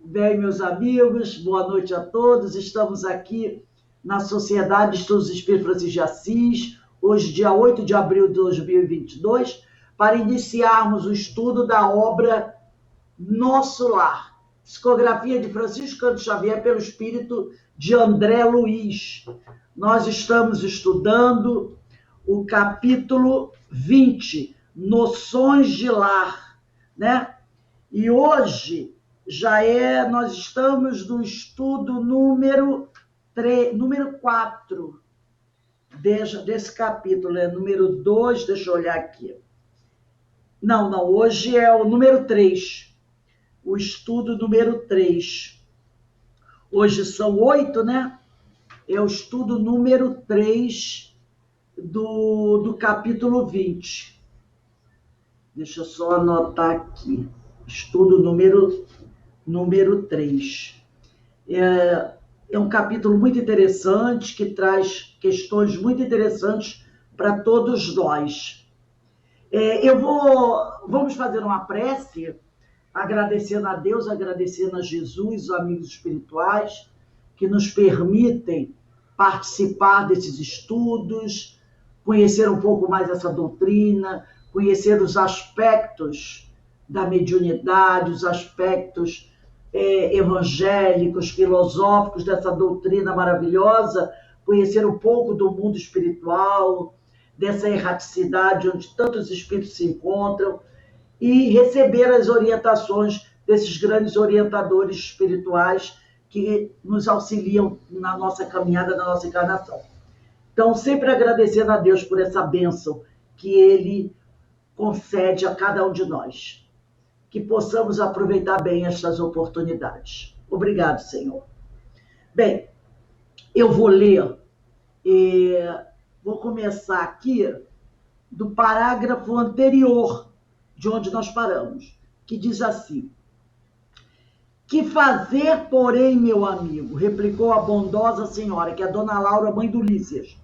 Bem, meus amigos, boa noite a todos. Estamos aqui na Sociedade de Estudos Espíritos Francisco de Assis, hoje, dia 8 de abril de 2022, para iniciarmos o estudo da obra Nosso Lar, psicografia de Francisco Cândido Xavier pelo espírito de André Luiz. Nós estamos estudando o capítulo 20, Noções de Lar, né? E hoje nós estamos no estudo número 4 desse capítulo, número 2, deixa eu olhar aqui. Não, hoje é o número 3, o estudo número 3. Hoje são 8, né? É o estudo número 3 do capítulo 20. Deixa eu só anotar aqui. Estudo número 3. É um capítulo muito interessante, que traz questões muito interessantes para todos nós. Vamos fazer uma prece, agradecendo a Deus, agradecendo a Jesus, os amigos espirituais, que nos permitem participar desses estudos, conhecer um pouco mais essa doutrina, conhecer os aspectos da mediunidade, os aspectos evangélicos, filosóficos dessa doutrina maravilhosa, conhecer um pouco do mundo espiritual, dessa erraticidade onde tantos espíritos se encontram, e receber as orientações desses grandes orientadores espirituais que nos auxiliam na nossa caminhada, na nossa encarnação. Então, sempre agradecendo a Deus por essa bênção que Ele concede a cada um de nós. Que possamos aproveitar bem estas oportunidades. Obrigado, Senhor. Bem, eu vou ler, vou começar aqui do parágrafo anterior, de onde nós paramos, que diz assim: que fazer, porém, meu amigo, replicou a bondosa senhora, que é a dona Laura, mãe do Lísias.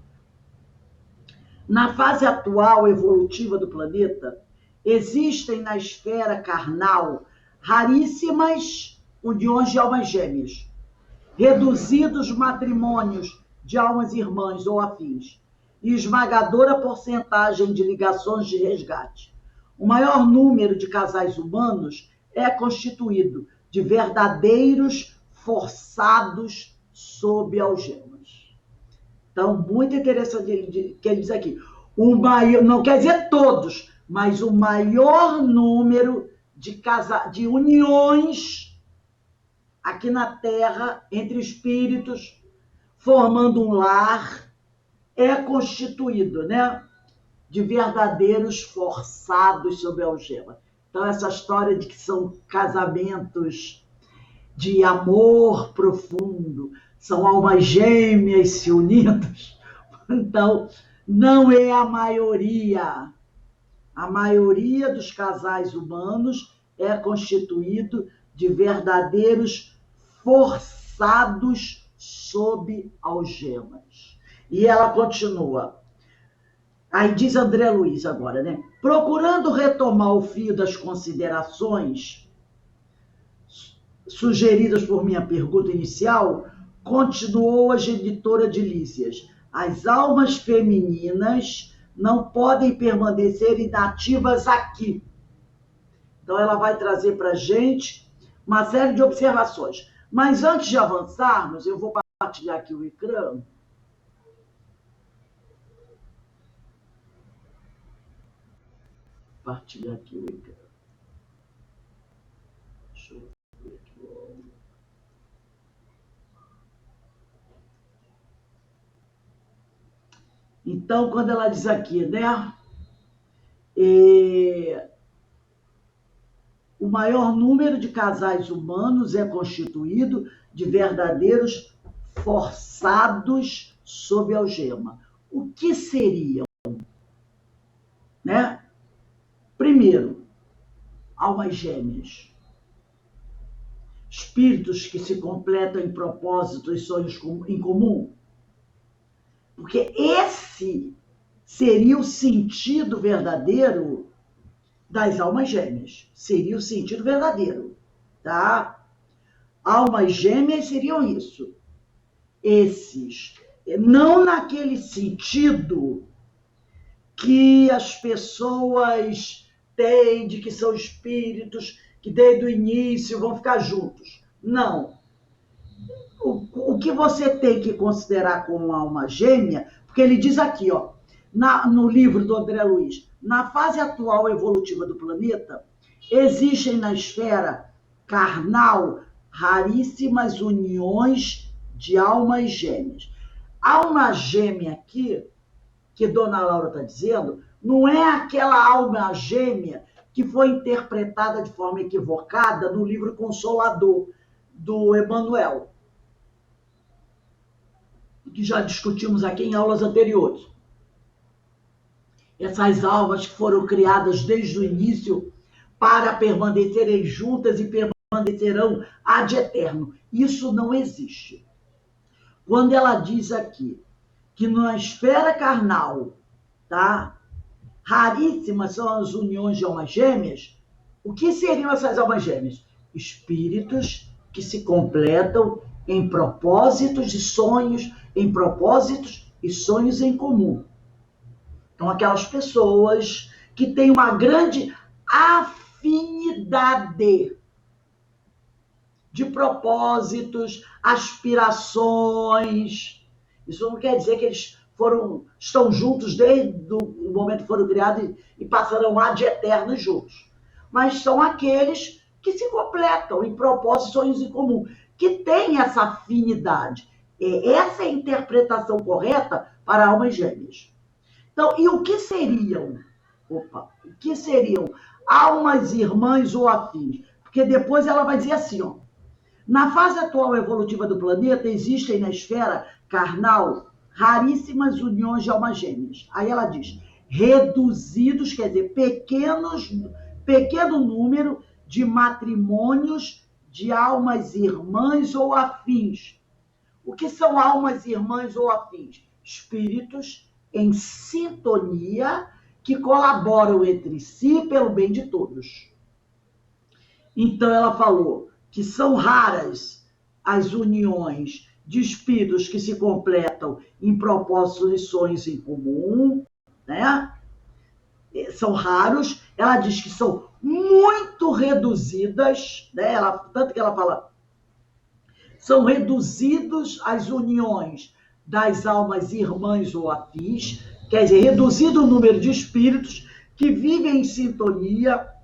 Na fase atual evolutiva do planeta, existem na esfera carnal raríssimas uniões de almas gêmeas, reduzidos matrimônios de almas irmãs ou afins, e esmagadora porcentagem de ligações de resgate. O maior número de casais humanos é constituído de verdadeiros forçados sob algemas. Então, muito interessante que ele diz aqui. Não quer dizer todos, mas o maior número de uniões aqui na Terra, entre espíritos, formando um lar, é constituído, né, de verdadeiros forçados sob algema. Então, essa história de que são casamentos de amor profundo, são almas gêmeas se unindo. Então, não é a maioria. A maioria dos casais humanos é constituído de verdadeiros forçados sob algemas. E ela continua. Aí diz André Luiz agora, né? Procurando retomar o fio das considerações sugeridas por minha pergunta inicial, continuou a genitora de Lísias. As almas femininas não podem permanecer inativas aqui. Então, ela vai trazer para a gente uma série de observações. Mas antes de avançarmos, eu vou compartilhar aqui o ecrã. Compartilhar aqui o ecrã. Deixa eu ver aqui. Então, quando ela diz aqui, né? O maior número de casais humanos é constituído de verdadeiros forçados sob algema. O que seriam? Né? Primeiro, almas gêmeas. Espíritos que se completam em propósitos e sonhos em comum. Porque esse seria o sentido verdadeiro das almas gêmeas. Seria o sentido verdadeiro, tá? Almas gêmeas seriam isso. Esses. Não naquele sentido que as pessoas têm de que são espíritos que desde o início vão ficar juntos. Não. O que você tem que considerar como alma gêmea, porque ele diz aqui, ó, no livro do André Luiz, na fase atual evolutiva do planeta, existem na esfera carnal raríssimas uniões de almas gêmeas. Alma gêmea aqui, que Dona Laura está dizendo, não é aquela alma gêmea que foi interpretada de forma equivocada no livro Consolador, do Emmanuel, que já discutimos aqui em aulas anteriores. Essas almas que foram criadas desde o início para permanecerem juntas e permanecerão ad eterno. Isso não existe. Quando ela diz aqui que na esfera carnal, tá? Raríssimas são as uniões de almas gêmeas, o que seriam essas almas gêmeas? Espíritos que se completam em propósitos e sonhos, em propósitos e sonhos em comum. Então, aquelas pessoas que têm uma grande afinidade de propósitos, aspirações. Isso não quer dizer que eles estão juntos desde o momento que foram criados e passarão ad eterno juntos. Mas são aqueles que se completam em propósitos e sonhos em comum, que têm essa afinidade. Essa é a interpretação correta para almas gêmeas. Então, e o que seriam? O que seriam almas irmãs ou afins? Porque depois ela vai dizer assim, ó, na fase atual evolutiva do planeta, existem na esfera carnal raríssimas uniões de almas gêmeas. Aí ela diz, reduzidos, quer dizer, pequeno número de matrimônios de almas irmãs ou afins. O que são almas irmãs ou afins? Espíritos em sintonia que colaboram entre si pelo bem de todos. Então ela falou que são raras as uniões de espíritos que se completam em propósitos e sonhos em comum, né? São raros. Ela diz que são muito reduzidas, né? Tanto que ela fala, são reduzidos as uniões das almas irmãs ou afins, quer dizer, reduzido o número de espíritos que vivem em sintonia,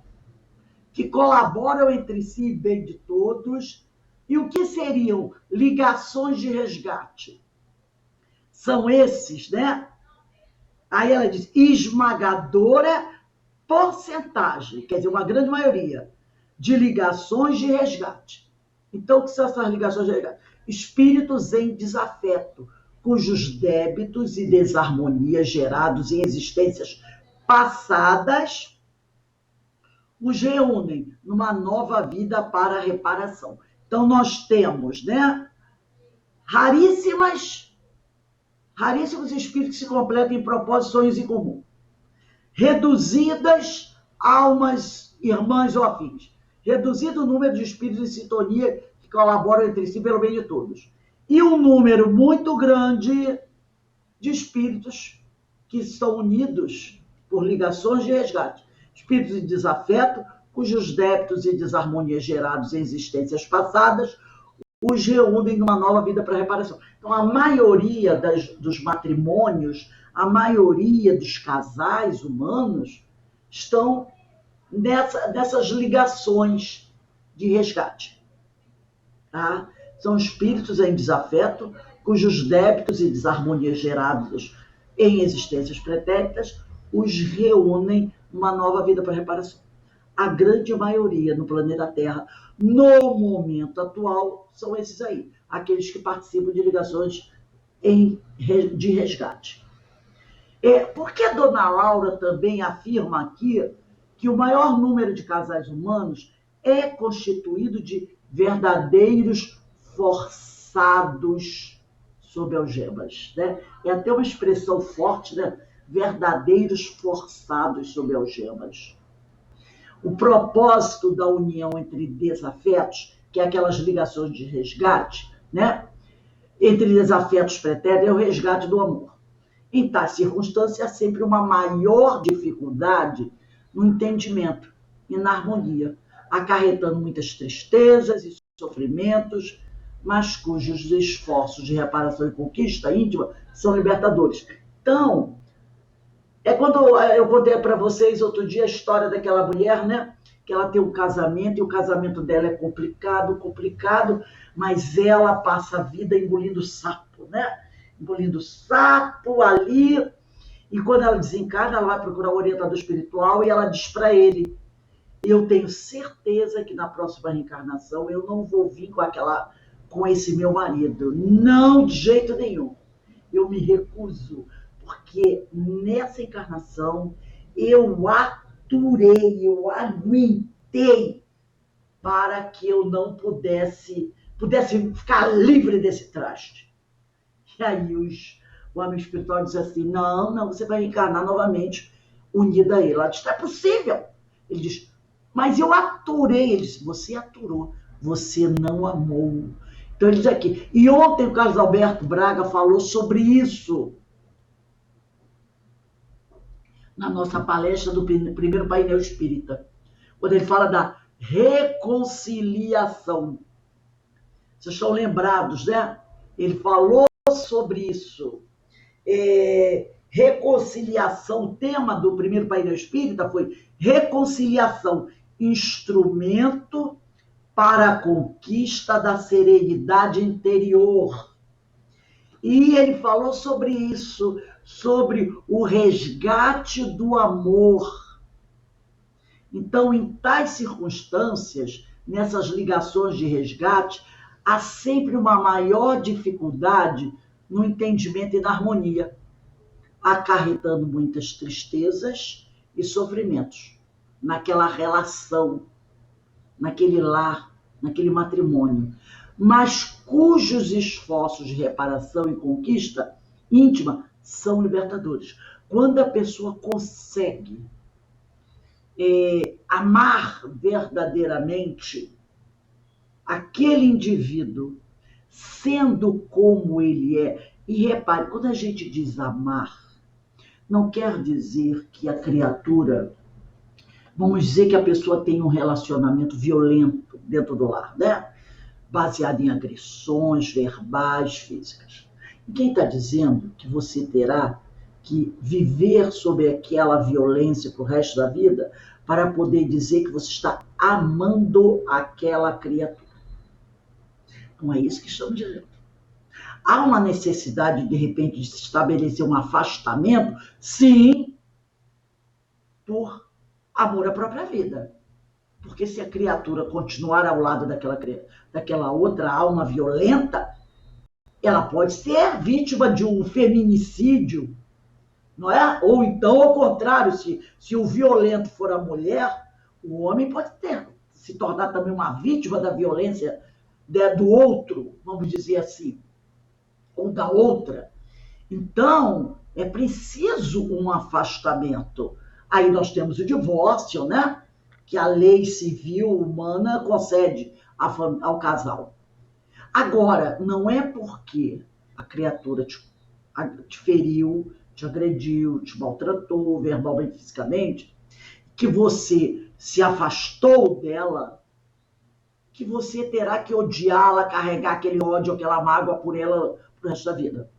que colaboram entre si em bem de todos. E o que seriam ligações de resgate? São esses, né? Aí ela diz, esmagadora porcentagem, quer dizer, uma grande maioria, de ligações de resgate. Então, o que são essas ligações de resgate? Espíritos em desafeto, cujos débitos e desarmonias gerados em existências passadas os reúnem numa nova vida para a reparação. Então, nós temos, né, raríssimos espíritos que se completam em propósitos, sonhos em comum. Reduzidas almas irmãs ou afins. Reduzido o número de espíritos em sintonia que colaboram entre si pelo bem de todos. E um número muito grande de espíritos que estão unidos por ligações de resgate. Espíritos em desafeto, cujos débitos e desarmonias gerados em existências passadas os reúnem numa nova vida para reparação. Então, a maioria dos matrimônios, a maioria dos casais humanos estão nessas ligações de resgate. Tá? São espíritos em desafeto, cujos débitos e desarmonias gerados em existências pretéritas os reúnem numa nova vida para reparação. A grande maioria no planeta Terra, no momento atual, são esses aí, aqueles que participam de ligações de resgate. Por que a Dona Laura também afirma aqui que o maior número de casais humanos é constituído de verdadeiros forçados sob algemas, né? É até uma expressão forte, né? Verdadeiros forçados sob algemas. O propósito da união entre desafetos, que é aquelas ligações de resgate, né? Entre os afetos pretéritos é o resgate do amor. Em tais circunstâncias, há sempre uma maior dificuldade no entendimento e na harmonia, acarretando muitas tristezas e sofrimentos, mas cujos esforços de reparação e conquista íntima são libertadores. Então, é quando eu contei para vocês outro dia a história daquela mulher, né? Que ela tem um casamento e o casamento dela é complicado, complicado, mas ela passa a vida engolindo sapo, né? Engolindo sapo ali. E quando ela desencarna, ela vai procurar o orientador espiritual e ela diz para ele: eu tenho certeza que na próxima reencarnação eu não vou vir com esse meu marido. Não, de jeito nenhum. Eu me recuso, porque nessa encarnação eu aturei, eu aguentei para que eu não pudesse ficar livre desse traste. E aí o amigo espiritual diz assim: não, você vai reencarnar novamente unida a ele. Ela diz: não é possível. Ele diz: mas eu aturei. Ele diz: você aturou, você não amou. Então ele diz aqui, e ontem o Carlos Alberto Braga falou sobre isso na nossa palestra do primeiro painel espírita, quando ele fala da reconciliação. Vocês estão lembrados, né? Ele falou sobre isso. Reconciliação, o tema do primeiro painel espírita foi reconciliação, instrumento para a conquista da serenidade interior. E ele falou sobre isso, sobre o resgate do amor. Então, em tais circunstâncias, nessas ligações de resgate, há sempre uma maior dificuldade no entendimento e na harmonia, acarretando muitas tristezas e sofrimentos naquela relação, naquele lar, naquele matrimônio, mas cujos esforços de reparação e conquista íntima são libertadores. Quando a pessoa consegue amar verdadeiramente aquele indivíduo, sendo como ele é, e repare, quando a gente diz amar, não quer dizer que a criatura, vamos dizer que a pessoa tem um relacionamento violento dentro do lar, né? Baseado em agressões verbais, físicas. E quem está dizendo que você terá que viver sob aquela violência para o resto da vida para poder dizer que você está amando aquela criatura? Não é isso que estamos dizendo. Há uma necessidade, de repente, de se estabelecer um afastamento, sim, por amor à própria vida. Porque se a criatura continuar ao lado daquela outra alma violenta, ela pode ser vítima de um feminicídio, não é? Ou então, ao contrário, se o violento for a mulher, o homem pode se tornar também uma vítima da violência do outro, vamos dizer assim, ou da outra. Então, é preciso um afastamento. Aí nós temos o divórcio, né? Que a lei civil humana concede ao casal. Agora, não é porque a criatura te feriu, te agrediu, te maltratou verbalmente, fisicamente, que você se afastou dela, que você terá que odiá-la, carregar aquele ódio, aquela mágoa por ela pro resto da vida.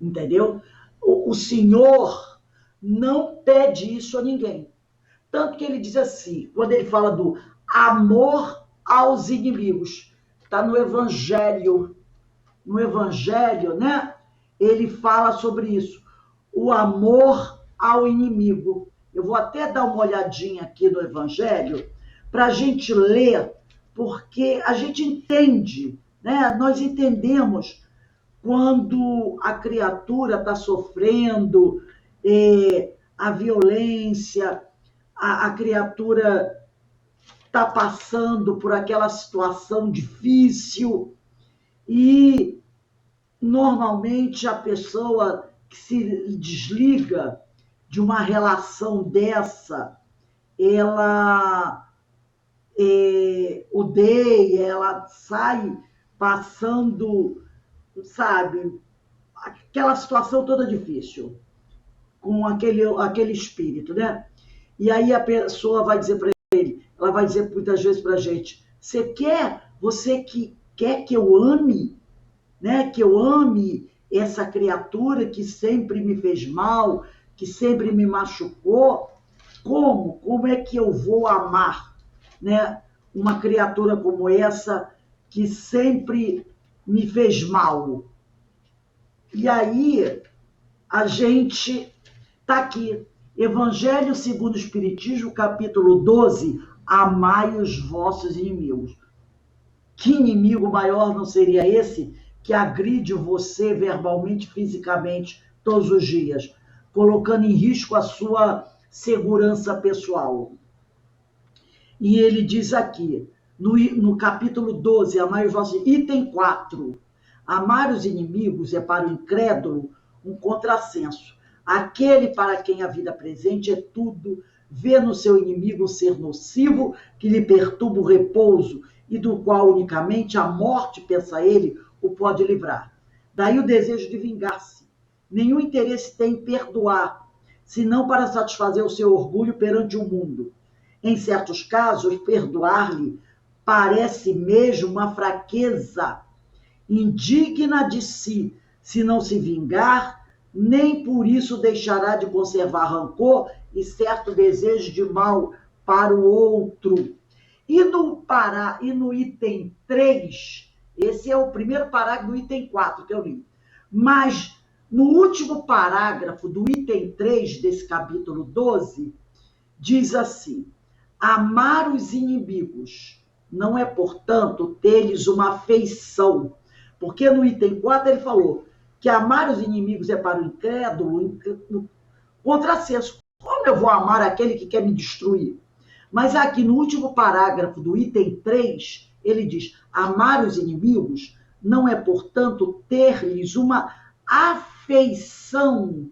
Entendeu? O Senhor não pede isso a ninguém. Tanto que ele diz assim, quando ele fala do amor aos inimigos, está no Evangelho, né? Ele fala sobre isso, o amor ao inimigo. Eu vou até dar uma olhadinha aqui no Evangelho para a gente ler, porque a gente entende, né? Nós entendemos quando a criatura está sofrendo a violência, a criatura está passando por aquela situação difícil e normalmente a pessoa que se desliga de uma relação dessa, ela odeia, ela sai passando, sabe, aquela situação toda difícil, com aquele espírito, né? E aí a pessoa vai dizer para ele, ela vai dizer muitas vezes para a gente, você que quer que eu ame, né? Que eu ame essa criatura que sempre me fez mal, que sempre me machucou, como é que eu vou amar, né? Uma criatura como essa que sempre me fez mal. E aí a gente está aqui, Evangelho segundo o Espiritismo, capítulo 12, amai os vossos inimigos. Que inimigo maior não seria esse que agride você verbalmente, fisicamente, todos os dias, colocando em risco a sua segurança pessoal? E ele diz aqui, no capítulo 12, amai os vossos, item 4, amar os inimigos é para o incrédulo um contrassenso. Aquele para quem a vida presente é tudo, vê no seu inimigo um ser nocivo que lhe perturba o repouso e do qual unicamente a morte, pensa ele, o pode livrar. Daí o desejo de vingar-se. Nenhum interesse tem em perdoar, senão para satisfazer o seu orgulho perante o mundo. Em certos casos, perdoar-lhe parece mesmo uma fraqueza indigna de si, se não se vingar, nem por isso deixará de conservar rancor e certo desejo de mal para o outro. E no item 3, esse é o primeiro parágrafo do item 4 que eu li, mas no último parágrafo do item 3 desse capítulo 12, diz assim, amar os inimigos não é, portanto, ter-lhes uma afeição, porque no item 4 ele falou que amar os inimigos é para o incrédulo, contrassenso. Como eu vou amar aquele que quer me destruir? Mas aqui no último parágrafo do item 3, ele diz, amar os inimigos não é, portanto, ter-lhes uma afeição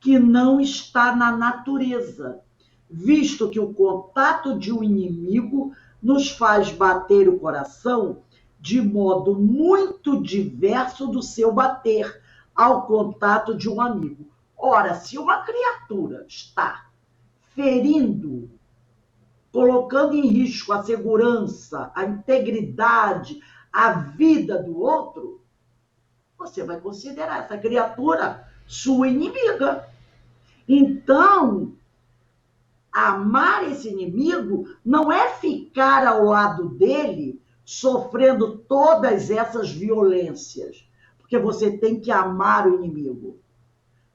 que não está na natureza, visto que o contato de um inimigo nos faz bater o coração de modo muito diverso do seu bater ao contato de um amigo. Ora, se uma criatura está ferindo, colocando em risco a segurança, a integridade, a vida do outro, você vai considerar essa criatura sua inimiga. Então, amar esse inimigo não é ficar ao lado dele sofrendo todas essas violências, porque você tem que amar o inimigo.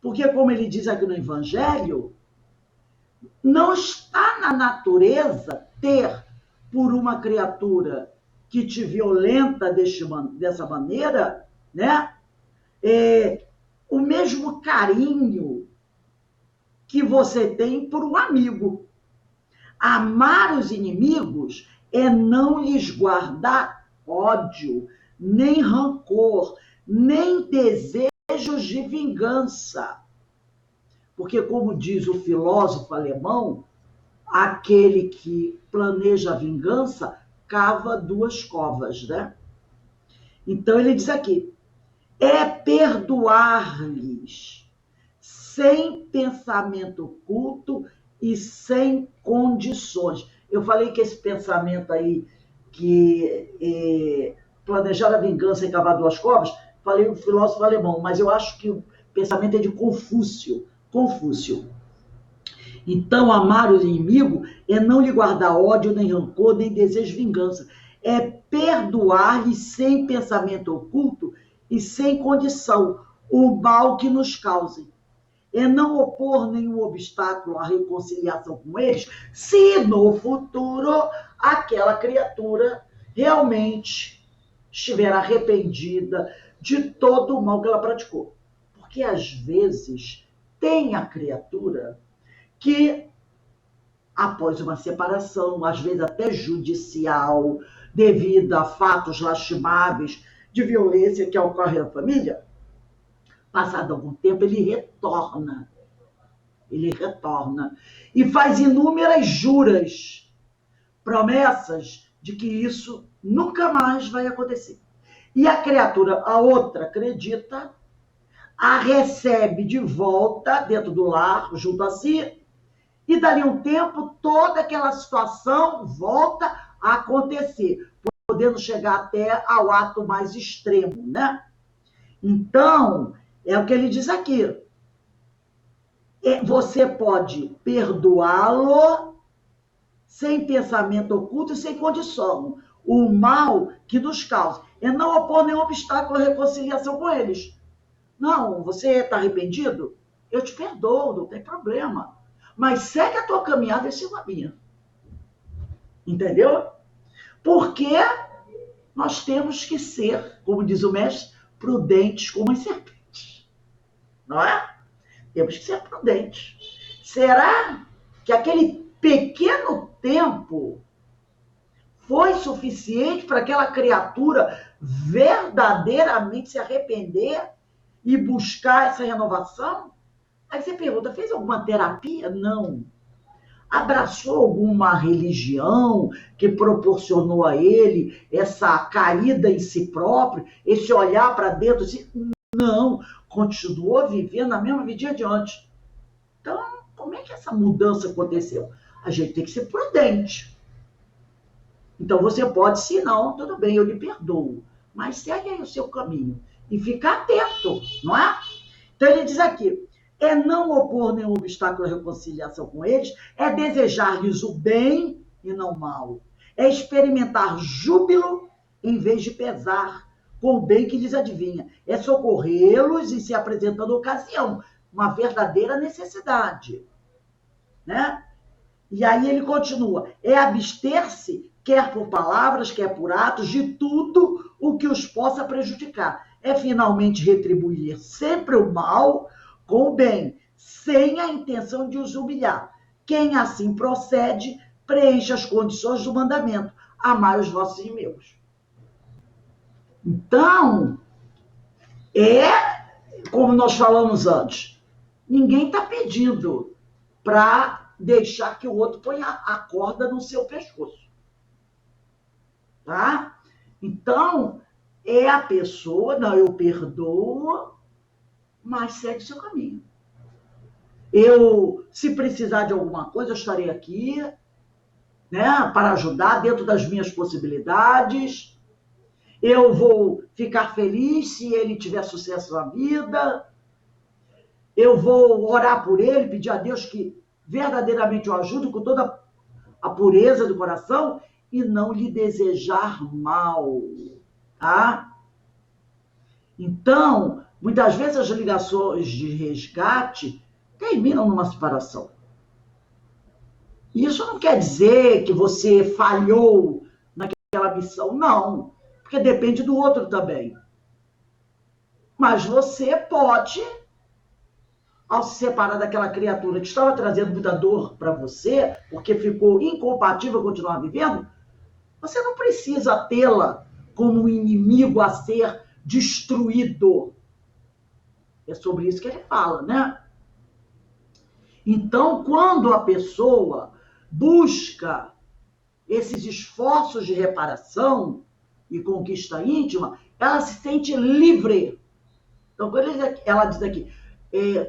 Porque, como ele diz aqui no Evangelho, não está na natureza ter por uma criatura que te violenta dessa maneira, né? O mesmo carinho que você tem por um amigo. Amar os inimigos é não lhes guardar ódio, nem rancor, nem desejos de vingança. Porque, como diz o filósofo alemão, aquele que planeja a vingança cava duas covas, né? Então ele diz aqui, é perdoar-lhes sem pensamento oculto e sem condições. Eu falei que esse pensamento aí, que planejar a vingança e cavar duas covas, falei o filósofo alemão, mas eu acho que o pensamento é de Confúcio. Então, amar o inimigo é não lhe guardar ódio, nem rancor, nem desejo de vingança. É perdoar-lhe sem pensamento oculto e sem condição o mal que nos causem. É não opor nenhum obstáculo à reconciliação com eles, se no futuro aquela criatura realmente estiver arrependida de todo o mal que ela praticou. Porque às vezes tem a criatura que, após uma separação, às vezes até judicial, devido a fatos lastimáveis de violência que ocorrem na família, passado algum tempo, ele retorna e faz inúmeras juras promessas de que isso nunca mais vai acontecer. E a criatura, a outra, acredita, a recebe de volta dentro do lar, junto a si, e dali um tempo toda aquela situação volta a acontecer, podendo chegar até ao ato mais extremo, né? Então, é o que ele diz aqui. Você pode perdoá-lo sem pensamento oculto e sem condição. O mal que nos causa é não opor nenhum obstáculo à reconciliação com eles. Não, você está arrependido? Eu te perdoo, não tem problema. Mas segue a tua caminhada e siga a minha. Entendeu? Porque nós temos que ser, como diz o mestre, prudentes como as serpentes. Não é? Temos que ser prudentes. Será que aquele pequeno tempo foi suficiente para aquela criatura verdadeiramente se arrepender e buscar essa renovação? Aí você pergunta, fez alguma terapia? Não. Abraçou alguma religião que proporcionou a ele essa caída em si próprio, esse olhar para dentro? Assim? Não, continuou vivendo a mesma vida adiante. Então, como é que essa mudança aconteceu? A gente tem que ser prudente. Então, você pode, se não, tudo bem, eu lhe perdoo. Mas segue aí o seu caminho. E fica atento, não é? Então, ele diz aqui, é não opor nenhum obstáculo à reconciliação com eles, é desejar-lhes o bem e não o mal. É experimentar júbilo em vez de pesar com o bem que lhes adivinha. É socorrê-los em se apresentando ocasião, uma verdadeira necessidade. Né? E aí ele continua, é abster-se, quer por palavras, quer por atos, de tudo o que os possa prejudicar. É finalmente retribuir sempre o mal com o bem, sem a intenção de os humilhar. Quem assim procede, preenche as condições do mandamento. Amai os vossos inimigos. Então, como nós falamos antes, ninguém está pedindo para deixar que o outro ponha a corda no seu pescoço. Tá? Então, é a pessoa, não, eu perdoo, mas segue o seu caminho. Se precisar de alguma coisa, eu estarei aqui, né, para ajudar dentro das minhas possibilidades. Eu vou ficar feliz se ele tiver sucesso na vida. Eu vou orar por ele, pedir a Deus que verdadeiramente o ajude com toda a pureza do coração e não lhe desejar mal, tá? Então, muitas vezes as ligações de resgate terminam numa separação. Isso não quer dizer que você falhou naquela missão, não, porque depende do outro também. Mas você pode, ao se separar daquela criatura que estava trazendo muita dor para você, porque ficou incompatível continuar vivendo, você não precisa tê-la como um inimigo a ser destruído. É sobre isso que ele fala, né? Então, quando a pessoa busca esses esforços de reparação e conquista íntima, ela se sente livre. Então, quando ela diz aqui,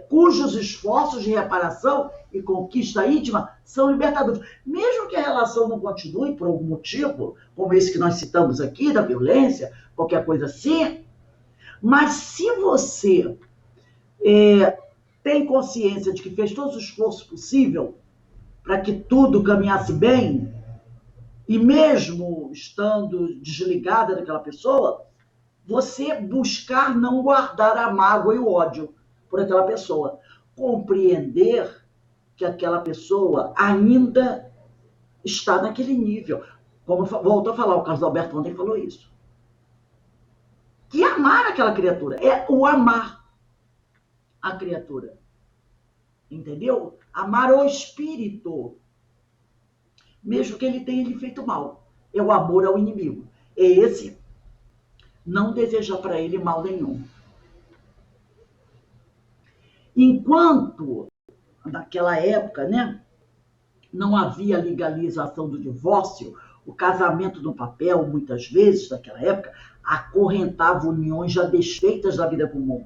cujos esforços de reparação e conquista íntima são libertadores. Mesmo que a relação não continue por algum motivo, como esse que nós citamos aqui, da violência, qualquer coisa assim, mas se você tem consciência de que fez todo o esforço possível para que tudo caminhasse bem, e mesmo estando desligada daquela pessoa, você buscar não guardar a mágoa e o ódio por aquela pessoa. Compreender que aquela pessoa ainda está naquele nível. Como voltou a falar, o Carlos Alberto ontem falou isso. Que amar aquela criatura é o amar a criatura. Entendeu? Amar o espírito. Mesmo que ele tenha lhe feito mal. É o amor ao inimigo. É esse não desejar para ele mal nenhum. Enquanto, naquela época, né, não havia legalização do divórcio, o casamento no papel, muitas vezes, naquela época, acorrentava uniões já desfeitas da vida comum.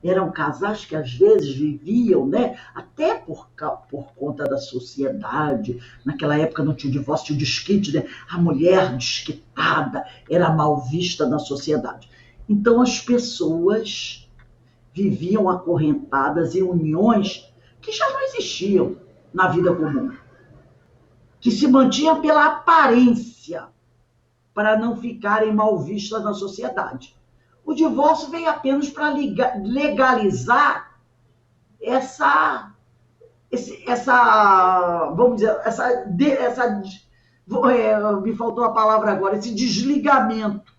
Eram casais que às vezes viviam, né, até por conta da sociedade. Naquela época não tinha divórcio, tinha o desquite, né? A mulher desquitada era mal vista na sociedade. Então as pessoas viviam acorrentadas em uniões que já não existiam na vida comum, que se mantinham pela aparência, para não ficarem mal vistas na sociedade. O divórcio veio apenas para legalizar vamos dizer, me faltou a palavra agora, esse desligamento,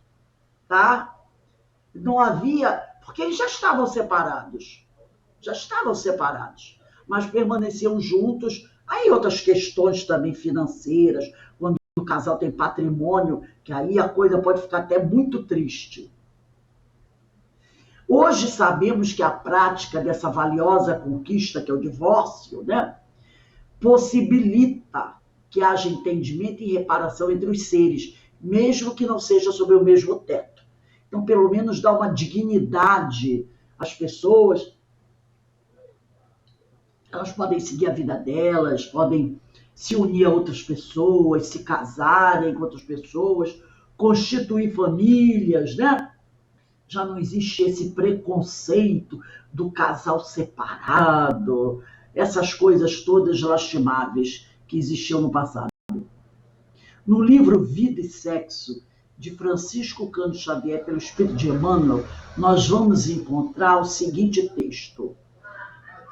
tá? Não havia, porque eles já estavam separados, mas permaneciam juntos. Aí outras questões também financeiras, quando o casal tem patrimônio, que aí a coisa pode ficar até muito triste. Hoje sabemos que a prática dessa valiosa conquista, que é o divórcio, né, possibilita que haja entendimento e reparação entre os seres, mesmo que não seja sob o mesmo teto. Então, pelo menos dá uma dignidade às pessoas. Elas podem seguir a vida delas, podem se unir a outras pessoas, se casarem com outras pessoas, constituir famílias, né? Já não existe esse preconceito do casal separado, essas coisas todas lastimáveis que existiam no passado. No livro Vida e Sexo, de Francisco Cândido Xavier, pelo Espírito de Emmanuel, nós vamos encontrar o seguinte texto.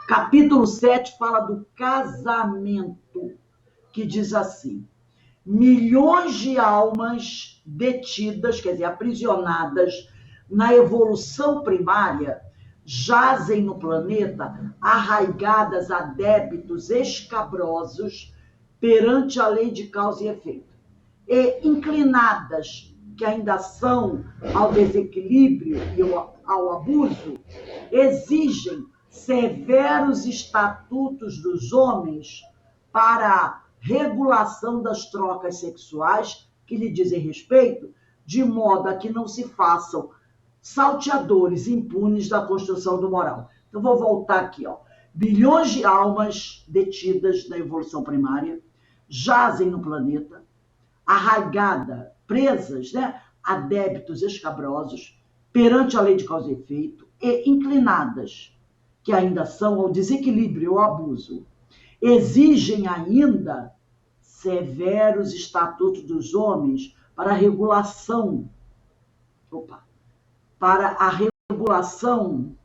Capítulo 7 fala do casamento, que diz assim: milhões de almas detidas, quer dizer, aprisionadas na evolução primária, jazem no planeta, arraigadas a débitos escabrosos perante a lei de causa e efeito, e inclinadas, que ainda são ao desequilíbrio e ao abuso, exigem severos estatutos dos homens para a regulação das trocas sexuais que lhe dizem respeito, de modo a que não se façam salteadores impunes da construção do moral. Então, vou voltar aqui, ó. Bilhões de almas detidas na evolução primária jazem no planeta, arraigadas, presas, né, a débitos escabrosos, perante a lei de causa e efeito, e inclinadas, que ainda são ao desequilíbrio e ao abuso, exigem ainda severos estatutos dos homens para a regulação, para a regulação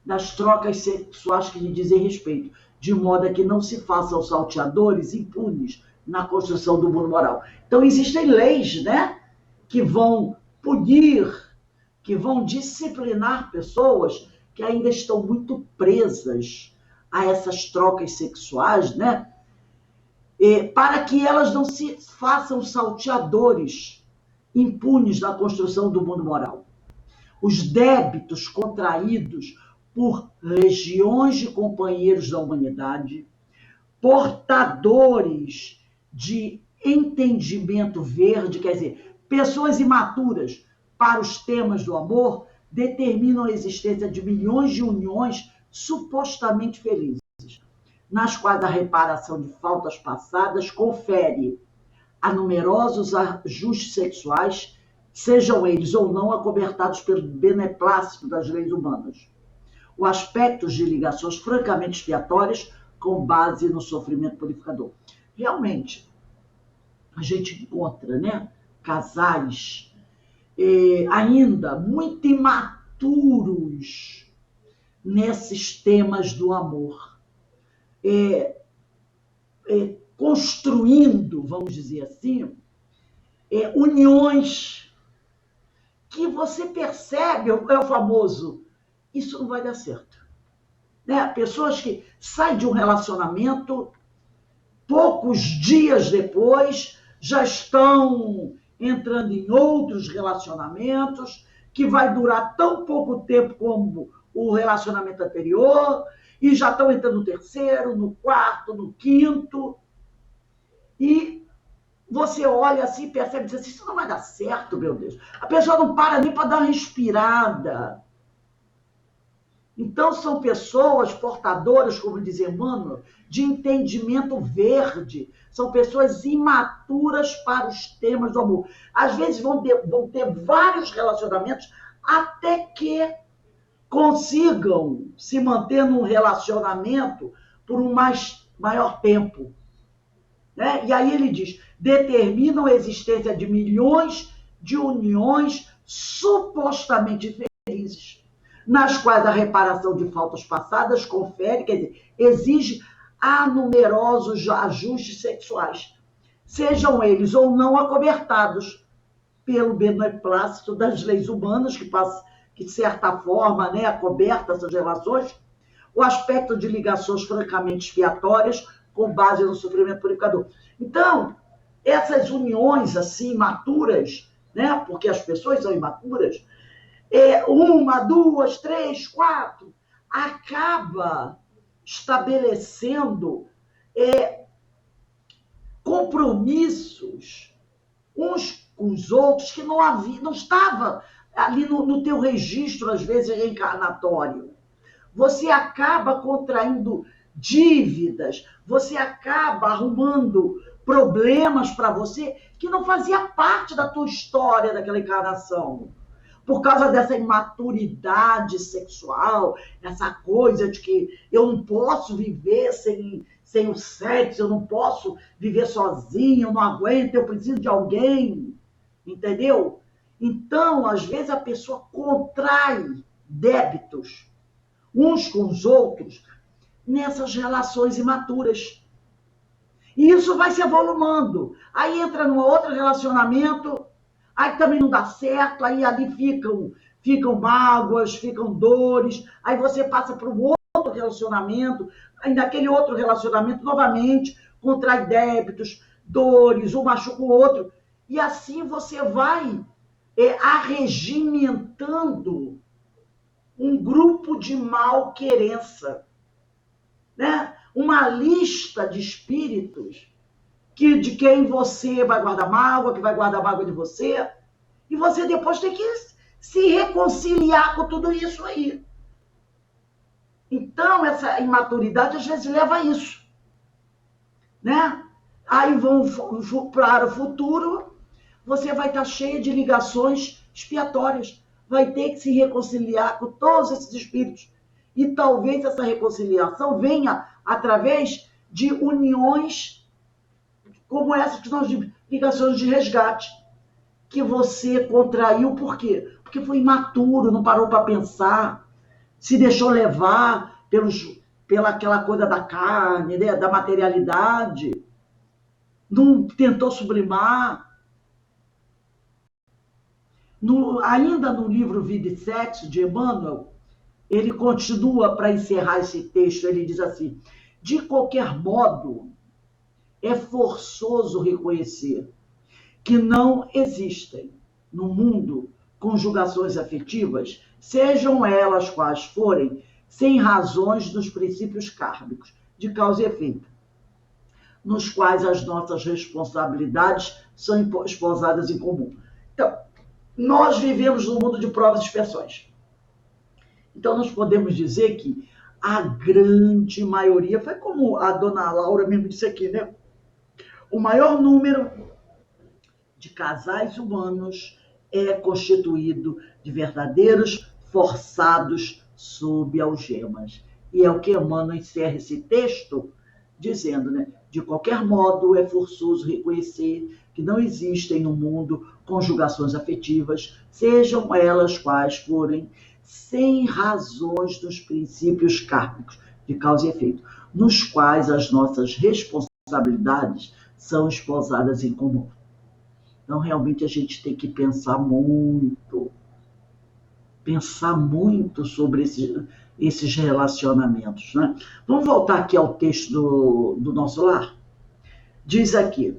das trocas sexuais que lhe dizem respeito, de modo a que não se façam salteadores impunes na construção do mundo moral. Então existem leis, né, que vão punir, que vão disciplinar pessoas que ainda estão muito presas a essas trocas sexuais, né? Para que elas não se façam salteadores impunes na construção do mundo moral. Os débitos contraídos por legiões de companheiros da humanidade, portadores de entendimento verde, quer dizer, pessoas imaturas para os temas do amor, determinam a existência de milhões de uniões supostamente felizes, nas quais a reparação de faltas passadas confere a numerosos ajustes sexuais, sejam eles ou não acobertados pelo beneplácito das leis humanas. O aspecto de ligações francamente expiatórias com base no sofrimento purificador. Realmente, a gente encontra, né, casais ainda muito imaturos nesses temas do amor, construindo, vamos dizer assim, uniões que você percebe, é o famoso, isso não vai dar certo. Né? Pessoas que saem de um relacionamento, poucos dias depois, já estão entrando em outros relacionamentos, que vai durar tão pouco tempo como o relacionamento anterior, e já estão entrando no terceiro, no quarto, no quinto. E você olha assim, percebe, diz assim, isso não vai dar certo, meu Deus. A pessoa não para nem para dar uma respirada. Então, são pessoas portadoras, como diz Emmanuel, de entendimento verde. São pessoas imaturas para os temas do amor. Às vezes vão ter vários relacionamentos até que consigam se manter num relacionamento por um maior tempo. Né? E aí ele diz, determinam a existência de milhões de uniões supostamente felizes, nas quais a reparação de faltas passadas confere, quer dizer, exige a numerosos ajustes sexuais, sejam eles ou não acobertados pelo beneplácito das leis humanas, que de certa forma, né, acoberta essas relações, o aspecto de ligações francamente expiatórias com base no sofrimento purificador. Então, essas uniões assim, imaturas, né, porque as pessoas são imaturas, uma, duas, três, quatro, acaba estabelecendo compromissos uns com os outros que não havia, não estava ali no teu registro, às vezes, reencarnatório. Você acaba contraindo dívidas, você acaba arrumando problemas para você que não fazia parte da tua história daquela encarnação. Por causa dessa imaturidade sexual, essa coisa de que eu não posso viver sem o sexo, eu não posso viver sozinho, eu não aguento, eu preciso de alguém, entendeu? Então, às vezes, a pessoa contrai débitos uns com os outros nessas relações imaturas. E isso vai se avolumando. Aí entra num outro relacionamento, aí também não dá certo, aí ali ficam mágoas, ficam dores, aí você passa para um outro relacionamento, aí naquele outro relacionamento, novamente, contrai débitos, dores, um machuca o outro, e assim você vai arregimentando um grupo de malquerença, né? Uma lista de espíritos de quem você vai guardar mágoa, que vai guardar mágoa de você, e você depois tem que se reconciliar com tudo isso aí. Então, essa imaturidade às vezes leva a isso, né? Aí vão para o futuro, você vai estar cheio de ligações expiatórias, vai ter que se reconciliar com todos esses espíritos. E talvez essa reconciliação venha através de uniões como essa que nós de ligações de resgate, que você contraiu, por quê? Porque foi imaturo, não parou para pensar, se deixou levar pela aquela coisa da carne, né, da materialidade, não tentou sublimar. Ainda no livro Vida e Sexo, de Emmanuel, ele continua para encerrar esse texto, ele diz assim, de qualquer modo, é forçoso reconhecer que não existem no mundo conjugações afetivas, sejam elas quais forem, sem razões dos princípios kármicos, de causa e efeito, nos quais as nossas responsabilidades são esposadas em comum. Então, nós vivemos num mundo de provas e expiações. Então, nós podemos dizer que a grande maioria, foi como a dona Laura mesmo disse aqui, né? O maior número de casais humanos é constituído de verdadeiros forçados sob algemas. E é o que Emmanuel encerra esse texto dizendo, né? De qualquer modo, é forçoso reconhecer que não existem no mundo conjugações afetivas, sejam elas quais forem, sem razões dos princípios kármicos, de causa e efeito, nos quais as nossas responsabilidades são esposadas em comum. Então, realmente, a gente tem que pensar muito sobre esses relacionamentos. Né? Vamos voltar aqui ao texto do nosso lar? Diz aqui,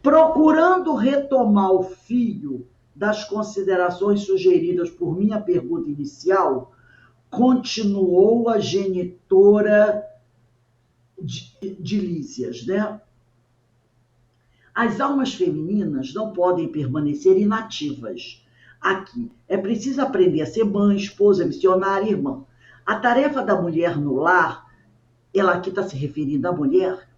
procurando retomar o fio das considerações sugeridas por minha pergunta inicial, continuou a genitora de Lísias, né? As almas femininas não podem permanecer inativas. Aqui é preciso aprender a ser mãe, esposa, missionária, irmã. A tarefa da mulher no lar, ela aqui está se referindo à mulher,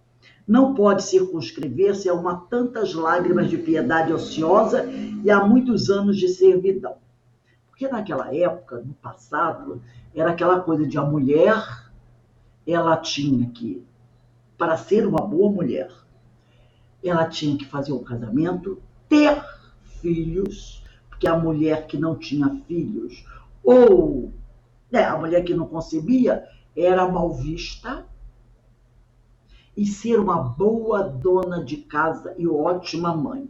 não pode circunscrever-se a uma tantas lágrimas de piedade ociosa e a muitos anos de servidão. Porque naquela época, no passado, era aquela coisa de a mulher, ela tinha que, para ser uma boa mulher, ela tinha que fazer um casamento, ter filhos, porque a mulher que não tinha filhos, ou a mulher que não concebia, era mal vista, e ser uma boa dona de casa e ótima mãe.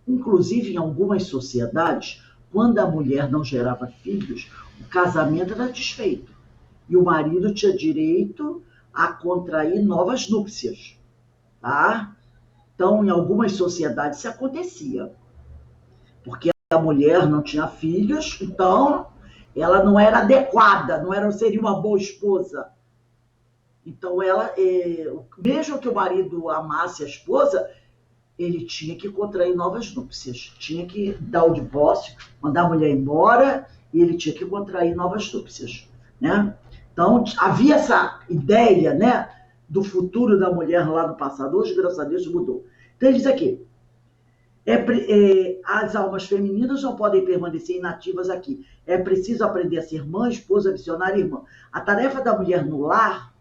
Inclusive, em algumas sociedades, quando a mulher não gerava filhos, o casamento era desfeito. E o marido tinha direito a contrair novas núpcias. Tá? Então, em algumas sociedades isso acontecia. Porque a mulher não tinha filhos, então ela não era adequada, não seria uma boa esposa. Então, ela, mesmo que o marido amasse a esposa, ele tinha que contrair novas núpcias, tinha que dar o divórcio, mandar a mulher embora, e ele tinha que contrair novas núpcias, né? Então, havia essa ideia, né, do futuro da mulher lá no passado. Hoje, graças a Deus, mudou. Então, ele diz aqui, as almas femininas não podem permanecer inativas aqui. É preciso aprender a ser mãe, esposa, missionária e irmã. A tarefa da mulher no lar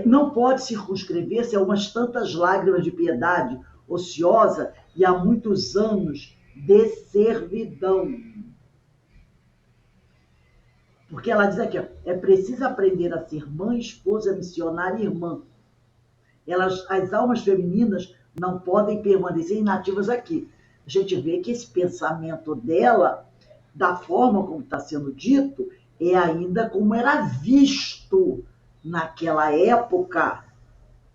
não pode circunscrever-se a umas tantas lágrimas de piedade ociosa e a muitos anos de servidão. Porque ela diz aqui, é preciso aprender a ser mãe, esposa, missionária e irmã. As almas femininas não podem permanecer inativas aqui. A gente vê que esse pensamento dela, da forma como está sendo dito, é ainda como era visto naquela época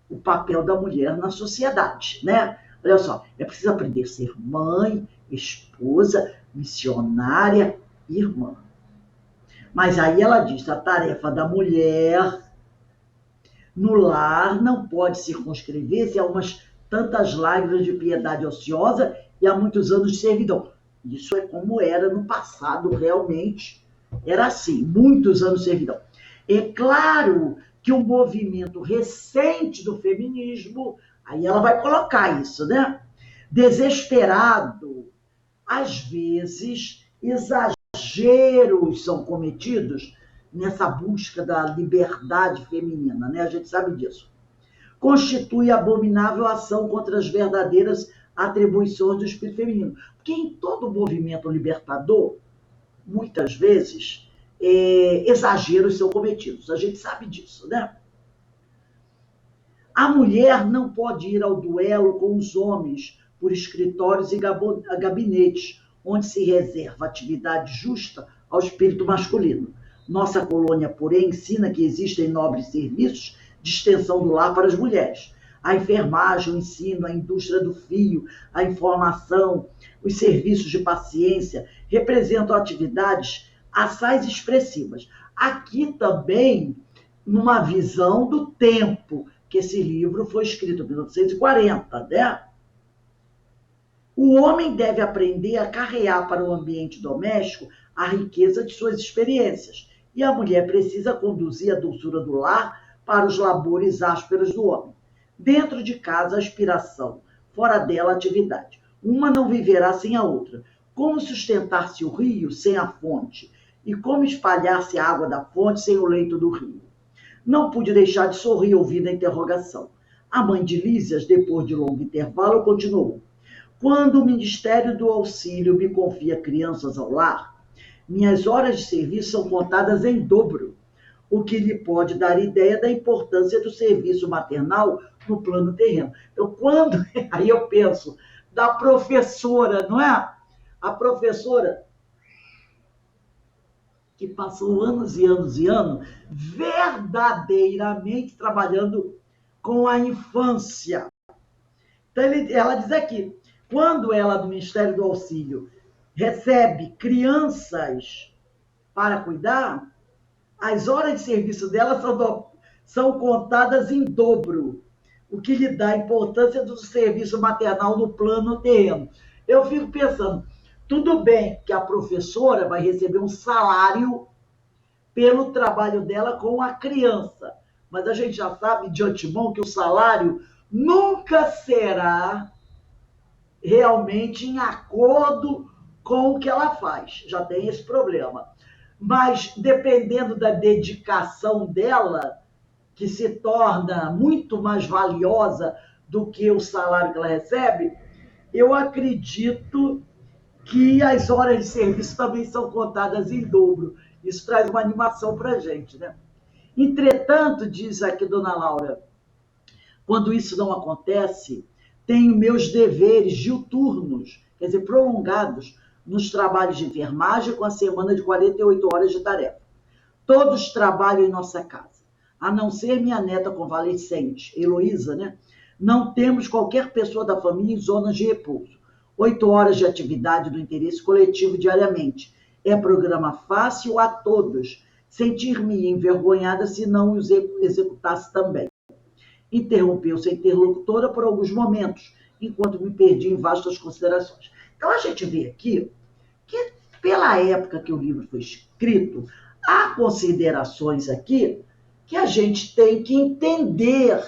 o papel da mulher na sociedade, né? Olha só, é preciso aprender a ser mãe, esposa, missionária, irmã. Mas aí ela diz, a tarefa da mulher no lar não pode circunscrever-se a umas tantas lágrimas de piedade ociosa e a muitos anos de servidão. Isso é como era no passado, realmente. Era assim, muitos anos de servidão. É claro que o movimento recente do feminismo, aí ela vai colocar isso, né? Desesperado, às vezes, exageros são cometidos nessa busca da liberdade feminina, né? A gente sabe disso. Constitui abominável ação contra as verdadeiras atribuições do espírito feminino. Porque em todo movimento libertador, muitas vezes, exageros são cometidos. A gente sabe disso, né? A mulher não pode ir ao duelo com os homens por escritórios e gabinetes, onde se reserva atividade justa ao espírito masculino. Nossa colônia, porém, ensina que existem nobres serviços de extensão do lar para as mulheres. A enfermagem, o ensino, a indústria do fio, a informação, os serviços de paciência representam atividades assaz expressivas. Aqui também, numa visão do tempo, que esse livro foi escrito em 1940, né? O homem deve aprender a carrear para o ambiente doméstico a riqueza de suas experiências, e a mulher precisa conduzir a doçura do lar para os labores ásperos do homem. Dentro de casa, a aspiração, fora dela, a atividade. Uma não viverá sem a outra. Como sustentar-se o rio sem a fonte? E como espalhar-se a água da fonte sem o leito do rio? Não pude deixar de sorrir ouvindo a interrogação. A mãe de Lísias, depois de longo intervalo, continuou. Quando o Ministério do Auxílio me confia crianças ao lar, minhas horas de serviço são contadas em dobro, o que lhe pode dar ideia da importância do serviço maternal no plano terreno. Então, aí eu penso, da professora, não é? A professora que passou anos e anos e anos verdadeiramente trabalhando com a infância. Então, ela diz aqui, quando ela, do Ministério do Auxílio, recebe crianças para cuidar, as horas de serviço dela são contadas em dobro, o que lhe dá a importância do serviço maternal no plano terreno. Eu fico pensando, tudo bem que a professora vai receber um salário pelo trabalho dela com a criança, mas a gente já sabe de antemão que o salário nunca será realmente em acordo com o que ela faz. Já tem esse problema. Mas dependendo da dedicação dela, que se torna muito mais valiosa do que o salário que ela recebe, eu acredito que as horas de serviço também são contadas em dobro. Isso traz uma animação para a gente, né? Entretanto, diz aqui Dona Laura, quando isso não acontece, tenho meus deveres diuturnos, quer dizer, prolongados, nos trabalhos de enfermagem com a semana de 48 horas de tarefa. Todos trabalham em nossa casa, a não ser minha neta convalescente, Heloísa, né? Não temos qualquer pessoa da família em zonas de repouso. 8 horas de atividade do interesse coletivo diariamente. É programa fácil a todos. Sentir-me envergonhada se não os executasse também. Interrompeu-se a interlocutora por alguns momentos, enquanto me perdi em vastas considerações. Então, a gente vê aqui que, pela época que o livro foi escrito, há considerações aqui que a gente tem que entender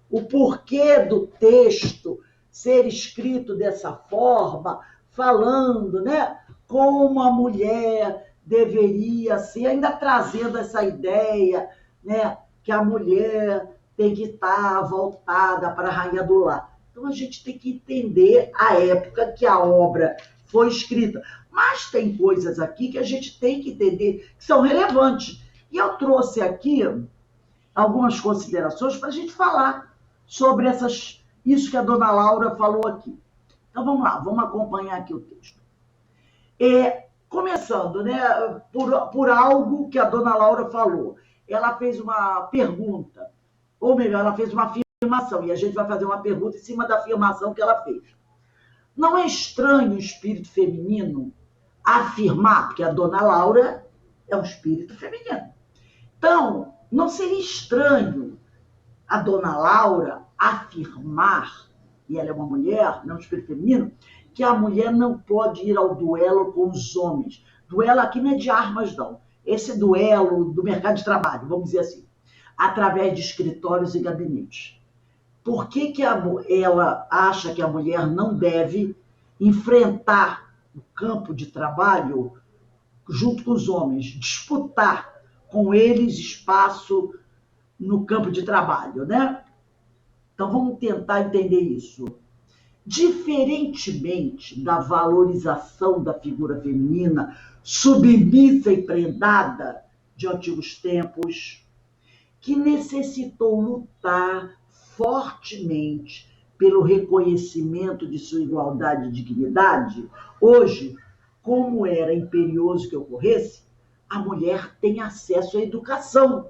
o porquê do texto ser escrito dessa forma, falando, né, como a mulher deveria ser, ainda trazendo essa ideia, né, que a mulher tem que estar voltada para a rainha do lar. Então a gente tem que entender a época que a obra foi escrita. Mas tem coisas aqui que a gente tem que entender que são relevantes. E eu trouxe aqui algumas considerações para a gente falar sobre isso que a dona Laura falou aqui. Então vamos lá, vamos acompanhar aqui o texto. Começando, né, por algo que a dona Laura falou. Ela fez uma pergunta, ou melhor, ela fez uma afirmação, e a gente vai fazer uma pergunta em cima da afirmação que ela fez. Não é estranho o espírito feminino afirmar, porque a dona Laura é um espírito feminino. Então, não seria estranho a dona Laura afirmar, e ela é uma mulher, não um espírito feminino, que a mulher não pode ir ao duelo com os homens. Duelo aqui não é de armas, não. Esse duelo do mercado de trabalho, vamos dizer assim, através de escritórios e gabinetes. Por que ela acha que a mulher não deve enfrentar o campo de trabalho junto com os homens, disputar com eles espaço no campo de trabalho, né? Então vamos tentar entender isso. Diferentemente da valorização da figura feminina, submissa e prendada de antigos tempos, que necessitou lutar fortemente pelo reconhecimento de sua igualdade e dignidade, hoje, como era imperioso que ocorresse, a mulher tem acesso à educação,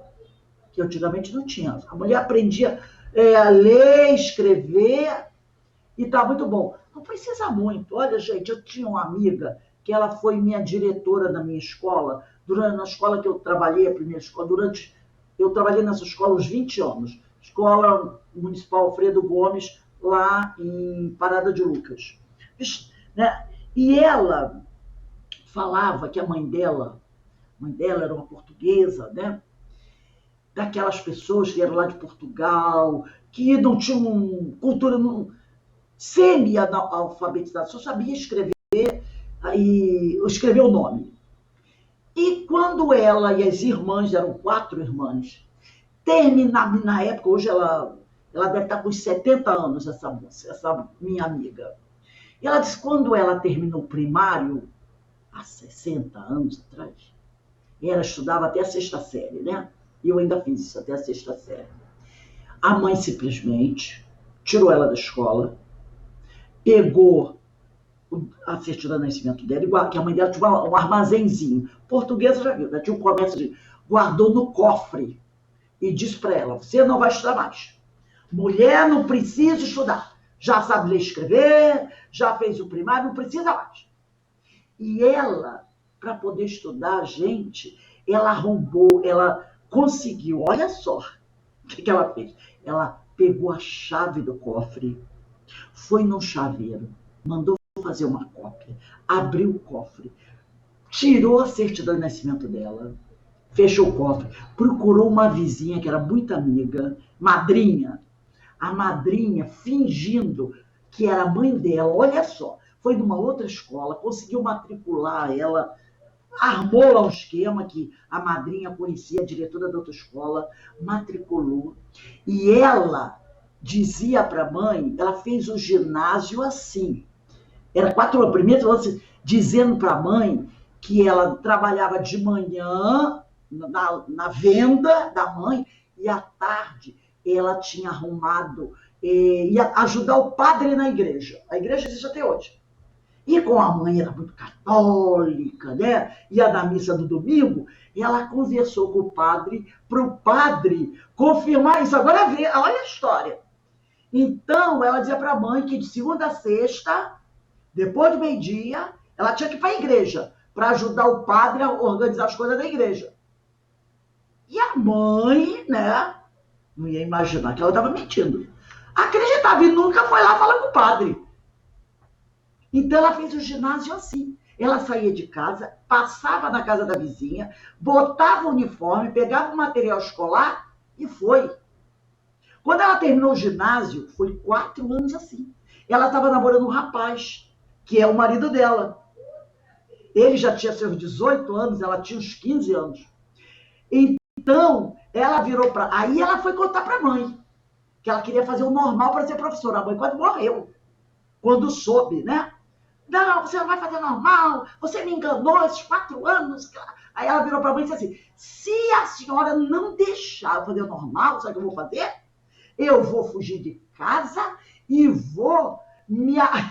que antigamente não tinha. A mulher aprendia a ler, escrever, e tá muito bom. Não precisa muito. Olha, gente, eu tinha uma amiga que ela foi minha diretora na minha escola, na escola que eu trabalhei, a primeira escola, eu trabalhei nessa escola uns 20 anos, Escola Municipal Alfredo Gomes, lá em Parada de Lucas. Né? E ela falava que a mãe dela era uma portuguesa, né? Daquelas pessoas que eram lá de Portugal, que não tinham cultura semi-alfabetizada, só sabia escrever e escrever o nome. E quando ela e as irmãs, eram 4 irmãs, terminaram, na época, hoje ela deve estar com uns 70 anos, essa moça, essa minha amiga. E ela disse que quando ela terminou o primário, há 60 anos atrás, e ela estudava até a 6ª série, né? E eu ainda fiz isso até a 6ª série. A mãe simplesmente tirou ela da escola, pegou a certidão de nascimento dela, igual que a mãe dela tinha um armazenzinho. Portuguesa já viu, né? Tinha um comércio, guardou no cofre e disse para ela: você não vai estudar mais. Mulher não precisa estudar. Já sabe ler e escrever, já fez o primário, não precisa mais. E ela, para poder estudar, gente, ela conseguiu, olha só o que ela fez. Ela pegou a chave do cofre, foi no chaveiro, mandou fazer uma cópia, abriu o cofre, tirou a certidão de nascimento dela, fechou o cofre, procurou uma vizinha que era muito amiga, madrinha, a madrinha fingindo que era a mãe dela, olha só, foi numa outra escola, conseguiu matricular ela, armou lá um esquema que a madrinha conhecia, a diretora da outra escola, matriculou, e ela dizia para a mãe, ela fez o ginásio assim, era 4 anos, primeiro assim, dizendo para a mãe que ela trabalhava de manhã na venda da mãe e à tarde ela tinha arrumado, ia ajudar o padre na igreja. A igreja existe até hoje. E com a mãe era muito católica, né? Ia na missa do domingo, e ela conversou com o padre, para o padre confirmar isso. Agora vê, olha a história. Então, ela dizia para a mãe que de segunda a sexta, depois do meio-dia, ela tinha que ir para a igreja, para ajudar o padre a organizar as coisas da igreja. E a mãe, né, não ia imaginar que ela estava mentindo. Acreditava e nunca foi lá falar com o padre. Então ela fez o ginásio assim. Ela saía de casa, passava na casa da vizinha, botava o uniforme, pegava o material escolar e foi. Quando ela terminou o ginásio, foi 4 anos assim. Ela estava namorando um rapaz, que é o marido dela. Ele já tinha seus 18 anos, ela tinha uns 15 anos. Então, ela virou para... Aí ela foi contar para a mãe, que ela queria fazer o normal para ser professora. A mãe quase morreu, quando soube, né? Não, você não vai fazer normal, você me enganou esses 4 anos. Aí ela virou para a mãe e disse assim, se a senhora não deixar eu fazer normal, sabe o que eu vou fazer? Eu vou fugir de casa e vou,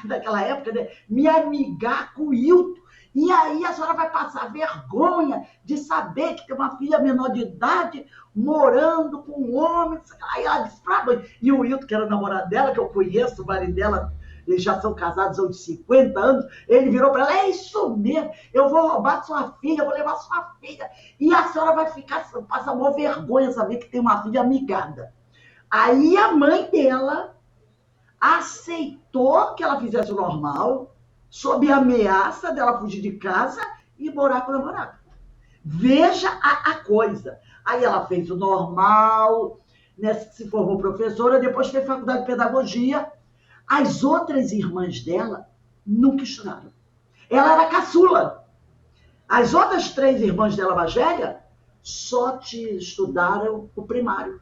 naquela época, né, me amigar com o Hilton. E aí a senhora vai passar vergonha de saber que tem uma filha menor de idade morando com um homem. Aí ela disse para a mãe. E o Hilton, que era o namorado dela, que eu conheço, o marido dela, eles já são casados há uns 50 anos, ele virou para ela, é isso mesmo, eu vou roubar sua filha, eu vou levar sua filha. E a senhora vai ficar, passa uma vergonha saber que tem uma filha amigada. Aí a mãe dela aceitou que ela fizesse o normal, sob a ameaça dela fugir de casa e morar com o namorado. Veja a coisa. Aí ela fez o normal, né, se formou professora, depois fez faculdade de pedagogia. As outras irmãs dela nunca estudaram. Ela era caçula. As outras 3 irmãs dela mais velha só estudaram o primário.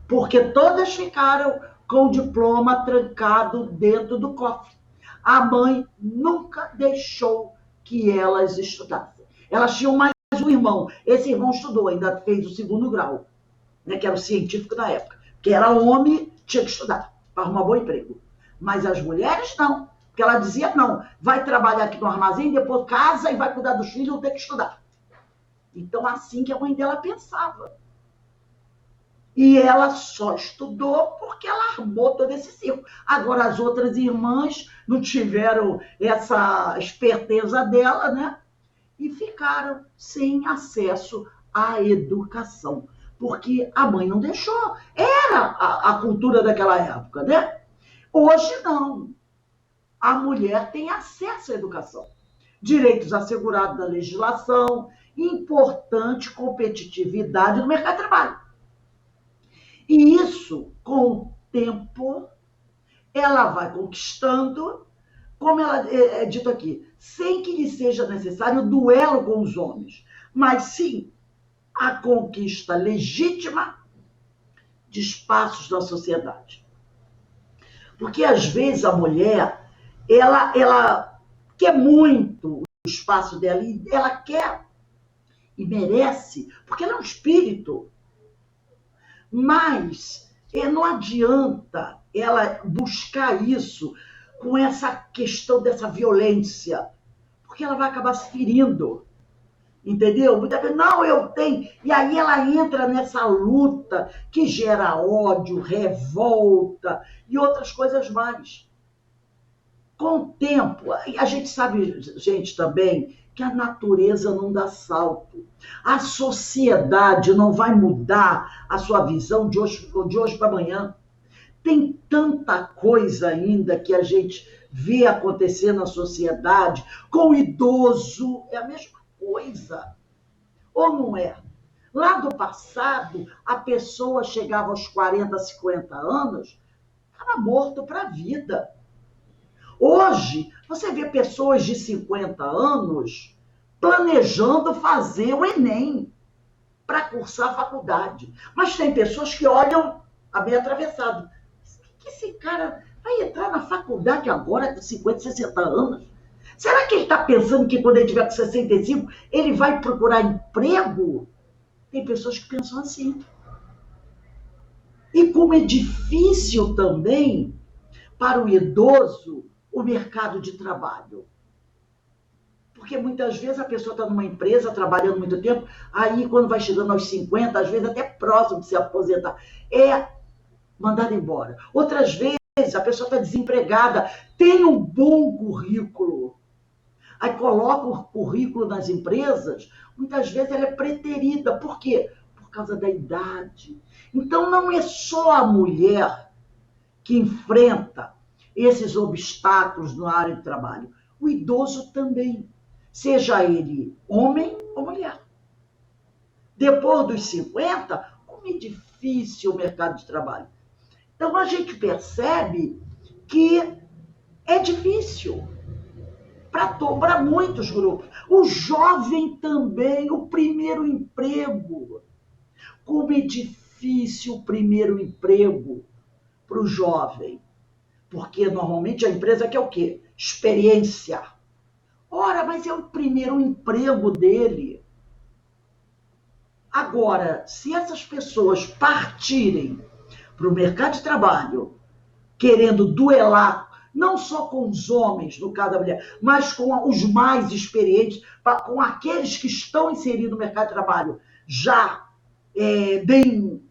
Porque todas ficaram com o diploma trancado dentro do cofre. A mãe nunca deixou que elas estudassem. Elas tinham mais um irmão. Esse irmão estudou, ainda fez o 2º grau, né, que era o científico da época. Que era homem, tinha que estudar para arrumar um bom emprego. Mas as mulheres não. Porque ela dizia, não, vai trabalhar aqui no armazém, depois casa e vai cuidar dos filhos, não tem que estudar. Então, assim que a mãe dela pensava. E ela só estudou porque ela armou todo esse circo. Agora, as outras irmãs não tiveram essa esperteza dela, né? E ficaram sem acesso à educação. Porque a mãe não deixou. Era a cultura daquela época, né? Hoje, não. A mulher tem acesso à educação. Direitos assegurados da legislação, importante competitividade no mercado de trabalho. E isso, com o tempo, ela vai conquistando, como ela é dito aqui, sem que lhe seja necessário o duelo com os homens, mas sim a conquista legítima de espaços na sociedade. Porque, às vezes, a mulher, ela quer muito o espaço dela, e ela quer e merece, porque ela é um espírito. Mas não adianta ela buscar isso com essa questão dessa violência, porque ela vai acabar se ferindo, entendeu? Muita vez, não, eu tenho. E aí ela entra nessa luta que gera ódio, revolta e outras coisas mais. Com o tempo, a gente sabe, gente, também, que a natureza não dá salto. A sociedade não vai mudar a sua visão de hoje para amanhã. Tem tanta coisa ainda que a gente vê acontecer na sociedade. Com o idoso, é a mesma coisa. Ou não é? Lá do passado, a pessoa chegava aos 40, 50 anos, estava morto para a vida. Hoje, você vê pessoas de 50 anos planejando fazer o Enem para cursar a faculdade. Mas tem pessoas que olham a meio atravessado. Que esse cara vai entrar na faculdade agora com 50, 60 anos? Será que ele está pensando que quando ele tiver com 65, ele vai procurar emprego? Tem pessoas que pensam assim. E como é difícil também para o idoso o mercado de trabalho. Porque muitas vezes a pessoa está numa empresa trabalhando muito tempo, aí quando vai chegando aos 50, às vezes até próximo de se aposentar, é mandada embora. Outras vezes a pessoa está desempregada, tem um bom currículo, aí coloca o currículo nas empresas, muitas vezes ela é preterida. Por quê? Por causa da idade. Então não é só a mulher que enfrenta esses obstáculos na área de trabalho. O idoso também, seja ele homem ou mulher. Depois dos 50, como é difícil o mercado de trabalho. Então a gente percebe que é difícil para muitos grupos. O jovem também, o primeiro emprego. Como é difícil o primeiro emprego para o jovem. Porque normalmente a empresa quer o quê? Experiência. Ora, mas é o primeiro emprego dele. Agora, se essas pessoas partirem para o mercado de trabalho querendo duelar, não só com os homens, no caso da mulher, mas com os mais experientes, com aqueles que estão inseridos no mercado de trabalho já bem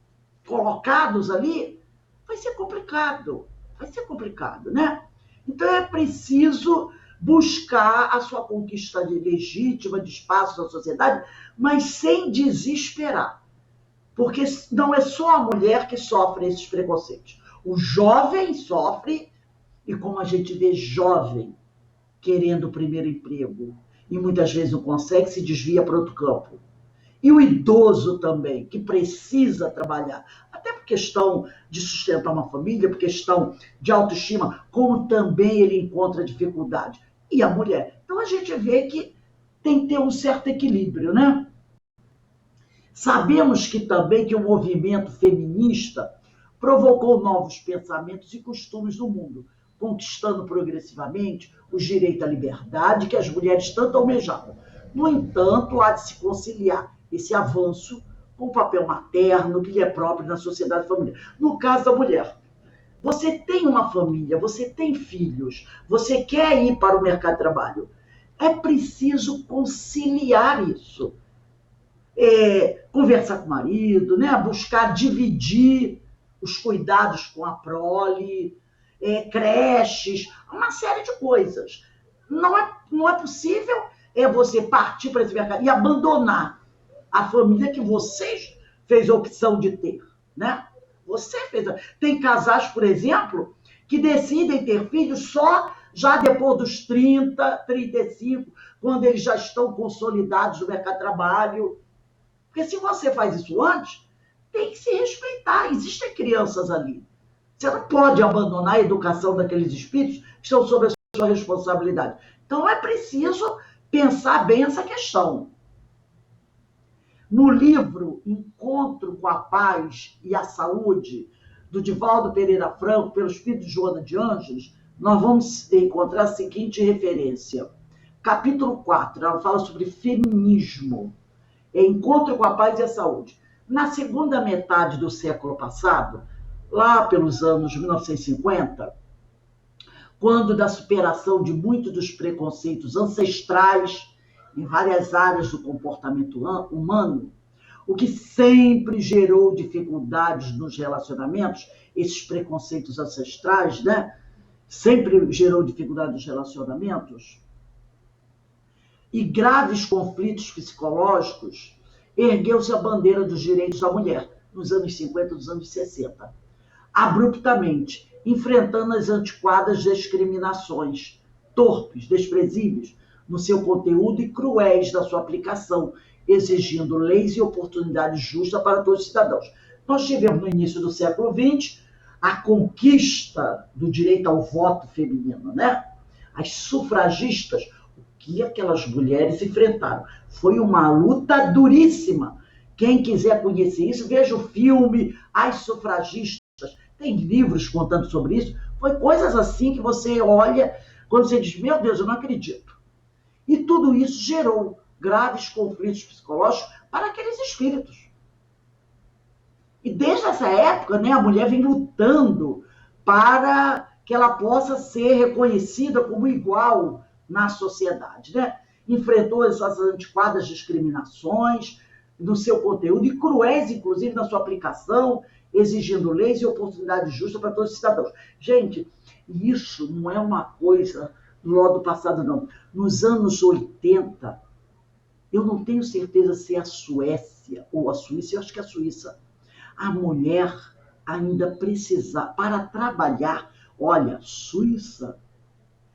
colocados ali, vai ser complicado. Vai ser complicado, né? Então é preciso buscar a sua conquista legítima de espaço na sociedade, mas sem desesperar. Porque não é só a mulher que sofre esses preconceitos. O jovem sofre, e como a gente vê jovem querendo o primeiro emprego, e muitas vezes não consegue, se desvia para outro campo. E o idoso também, que precisa trabalhar, até por questão de sustentar uma família, por questão de autoestima, como também ele encontra dificuldade. E a mulher. Então a gente vê que tem que ter um certo equilíbrio, né? Sabemos que também que o movimento feminista provocou novos pensamentos e costumes no mundo, conquistando progressivamente os direitos à liberdade que as mulheres tanto almejavam. No entanto, há de se conciliar esse avanço com o papel materno que lhe é próprio na sociedade familiar. No caso da mulher, você tem uma família, você tem filhos, você quer ir para o mercado de trabalho. É preciso conciliar isso. Conversar com o marido, né? Buscar dividir os cuidados com a prole, creches, uma série de coisas. Não é possível você partir para esse mercado e abandonar a família que você fez a opção de ter, né? Você fez. Tem casais, por exemplo, que decidem ter filhos só já depois dos 30, 35, quando eles já estão consolidados no mercado de trabalho. Porque se você faz isso antes, tem que se respeitar. Existem crianças ali. Você não pode abandonar a educação daqueles espíritos que estão sob a sua responsabilidade. Então é preciso pensar bem essa questão. No livro Encontro com a Paz e a Saúde, do Divaldo Pereira Franco, pelo espírito de Joana de Ângeles, nós vamos encontrar a seguinte referência. Capítulo 4, ela fala sobre feminismo. Encontro com a Paz e a Saúde. Na segunda metade do século passado, lá pelos anos 1950, quando da superação de muitos dos preconceitos ancestrais em várias áreas do comportamento humano, o que sempre gerou dificuldades nos relacionamentos, esses preconceitos ancestrais, né? Sempre gerou dificuldade nos relacionamentos, e graves conflitos psicológicos, ergueu-se a bandeira dos direitos da mulher, nos anos 50 e nos anos 60. abruptamente, enfrentando as antiquadas discriminações, torpes, desprezíveis no seu conteúdo e cruéis na sua aplicação, exigindo leis e oportunidades justas para todos os cidadãos. Nós tivemos no início do século XX a conquista do direito ao voto feminino, né? As sufragistas, o que aquelas mulheres enfrentaram? Foi uma luta duríssima. Quem quiser conhecer isso, veja o filme As Sufragistas. Tem livros contando sobre isso. Foi coisas assim que você olha, quando você diz, meu Deus, eu não acredito. E tudo isso gerou graves conflitos psicológicos para aqueles espíritos. E desde essa época, né, a mulher vem lutando para que ela possa ser reconhecida como igual na sociedade, né? Enfrentou essas antiquadas discriminações no seu conteúdo e cruéis, inclusive, na sua aplicação, exigindo leis e oportunidades justas para todos os cidadãos. Gente, isso não é uma coisa do passado, não. Nos anos 80, eu não tenho certeza se é a Suécia ou a Suíça, eu acho que é a Suíça, a mulher ainda precisa, para trabalhar, olha, Suíça,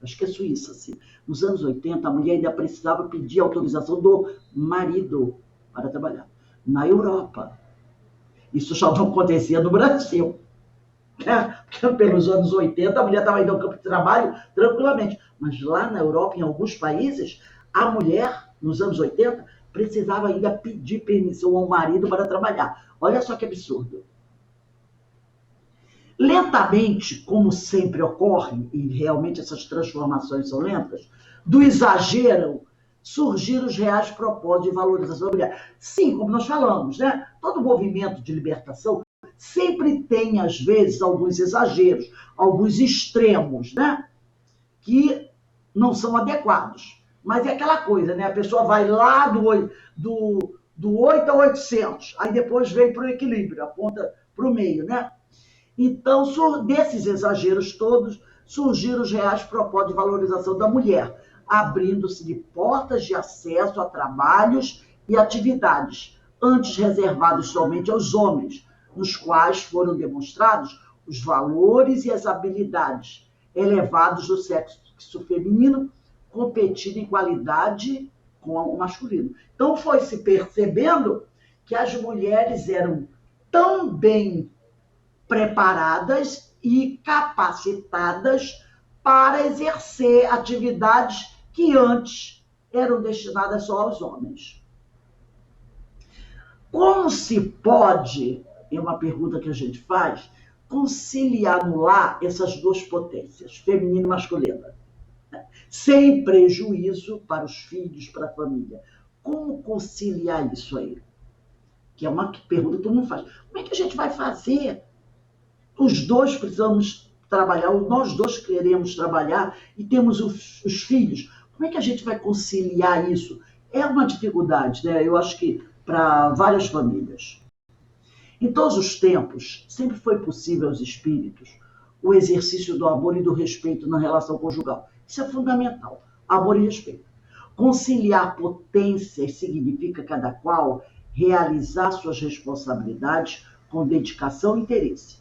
acho que é Suíça, sim. Nos anos 80, a mulher ainda precisava pedir autorização do marido para trabalhar. Na Europa, isso já não acontecia no Brasil. Porque pelos anos 80, a mulher estava indo ao campo de trabalho tranquilamente. Mas lá na Europa, em alguns países, a mulher, nos anos 80, precisava ainda pedir permissão ao marido para trabalhar. Olha só que absurdo. Lentamente, como sempre ocorre, e realmente essas transformações são lentas, do exagero surgiram os reais propósitos de valorização da mulher. Sim, como nós falamos, né? Todo movimento de libertação sempre tem, às vezes, alguns exageros, alguns extremos, né? Que não são adequados. Mas é aquela coisa, né? A pessoa vai lá do 8 a 800, aí depois vem para o equilíbrio, aponta para o meio, né? Então, desses exageros todos, surgiram os reais propósitos de valorização da mulher, abrindo-se-lhe portas de acesso a trabalhos e atividades, antes reservados somente aos homens, nos quais foram demonstrados os valores e as habilidades elevados do sexo feminino, competindo em qualidade com o masculino. Então, foi se percebendo que as mulheres eram tão bem preparadas e capacitadas para exercer atividades que antes eram destinadas só aos homens. Como se pode, é uma pergunta que a gente faz, conciliar no lar essas duas potências, feminina e masculina, sem prejuízo para os filhos, para a família? Como conciliar isso aí? Que é uma pergunta que todo mundo faz. Como é que a gente vai fazer? Os dois precisamos trabalhar, nós dois queremos trabalhar e temos os filhos. Como é que a gente vai conciliar isso? É uma dificuldade, né? Eu acho que para várias famílias. Em todos os tempos, sempre foi possível aos espíritos o exercício do amor e do respeito na relação conjugal. Isso é fundamental, amor e respeito. Conciliar potências significa cada qual realizar suas responsabilidades com dedicação e interesse.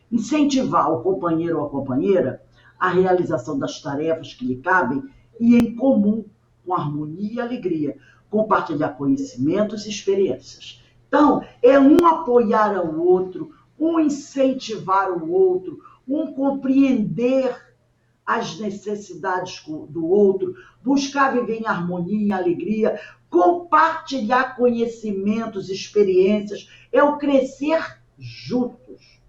Incentivar o companheiro ou a companheira a realização das tarefas que lhe cabem e em comum, com harmonia e alegria, compartilhar conhecimentos e experiências. Então, é um apoiar ao outro, um incentivar o outro, um compreender as necessidades do outro, buscar viver em harmonia e alegria, compartilhar conhecimentos, experiências, é o crescer juntos,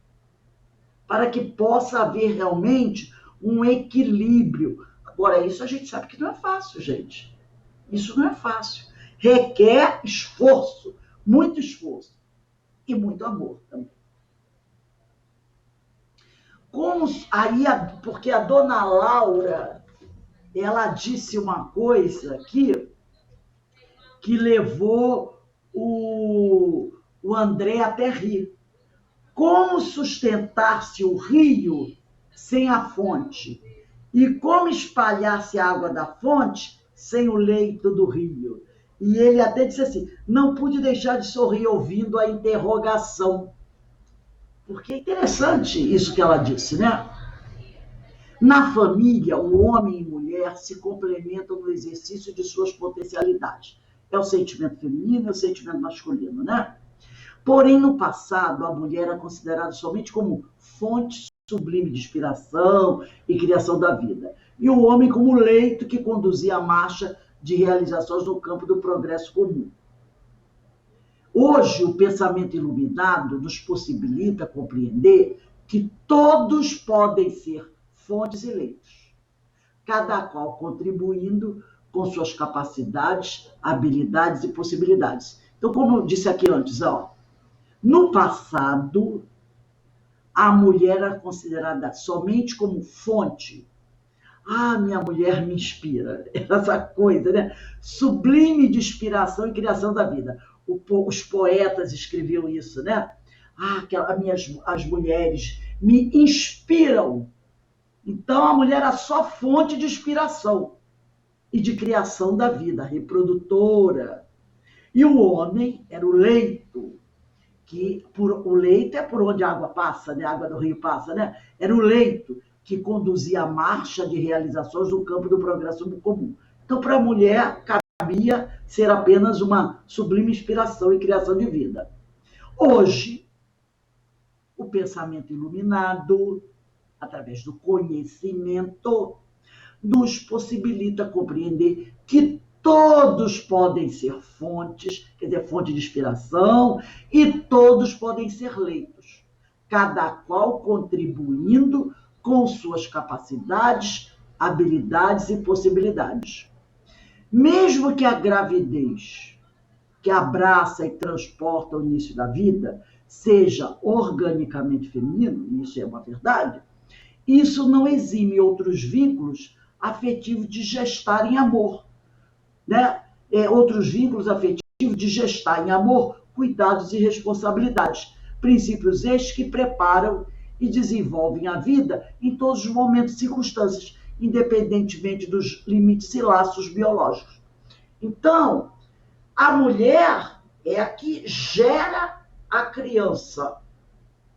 para que possa haver realmente um equilíbrio. Agora, isso a gente sabe que não é fácil, gente. Isso não é fácil. Requer esforço, muito esforço e muito amor também. Porque a dona Laura, ela disse uma coisa que levou o André até rir. Como sustentar-se o rio sem a fonte? E como espalhar-se a água da fonte sem o leito do rio? E ele até disse assim, não pude deixar de sorrir ouvindo a interrogação. Porque é interessante isso que ela disse, né? Na família, o homem e mulher se complementam no exercício de suas potencialidades. É o sentimento feminino e o sentimento masculino, né? Porém, no passado, a mulher era considerada somente como fonte sublime de inspiração e criação da vida, e o homem como leito que conduzia a marcha de realizações no campo do progresso comum. Hoje, o pensamento iluminado nos possibilita compreender que todos podem ser fontes e leitos, cada qual contribuindo com suas capacidades, habilidades e possibilidades. Então, como eu disse aqui antes, no passado, a mulher era considerada somente como fonte. Ah, minha mulher me inspira. Essa coisa, né? Sublime de inspiração e criação da vida. Os poetas escreviam isso, né? Ah, as mulheres me inspiram. Então, a mulher era só fonte de inspiração e de criação da vida, reprodutora. E o homem era o leito, o leito é por onde a água passa, né? A água do rio passa, né? Era o leito que conduzia a marcha de realizações no campo do progresso comum. Então, para a mulher, cabia ser apenas uma sublime inspiração e criação de vida. Hoje, o pensamento iluminado, através do conhecimento, nos possibilita compreender que todos podem ser fontes, quer dizer, fonte de inspiração, e todos podem ser leitos, cada qual contribuindo com suas capacidades, habilidades e possibilidades. Mesmo que a gravidez, que abraça e transporta o início da vida, seja organicamente feminino, e isso é uma verdade, isso não exime outros vínculos afetivos de gestar em amor, né? Outros vínculos afetivos de gestar em amor, cuidados e responsabilidades. Princípios estes que preparam e desenvolvem a vida em todos os momentos e circunstâncias, independentemente dos limites e laços biológicos. Então, a mulher é a que gera a criança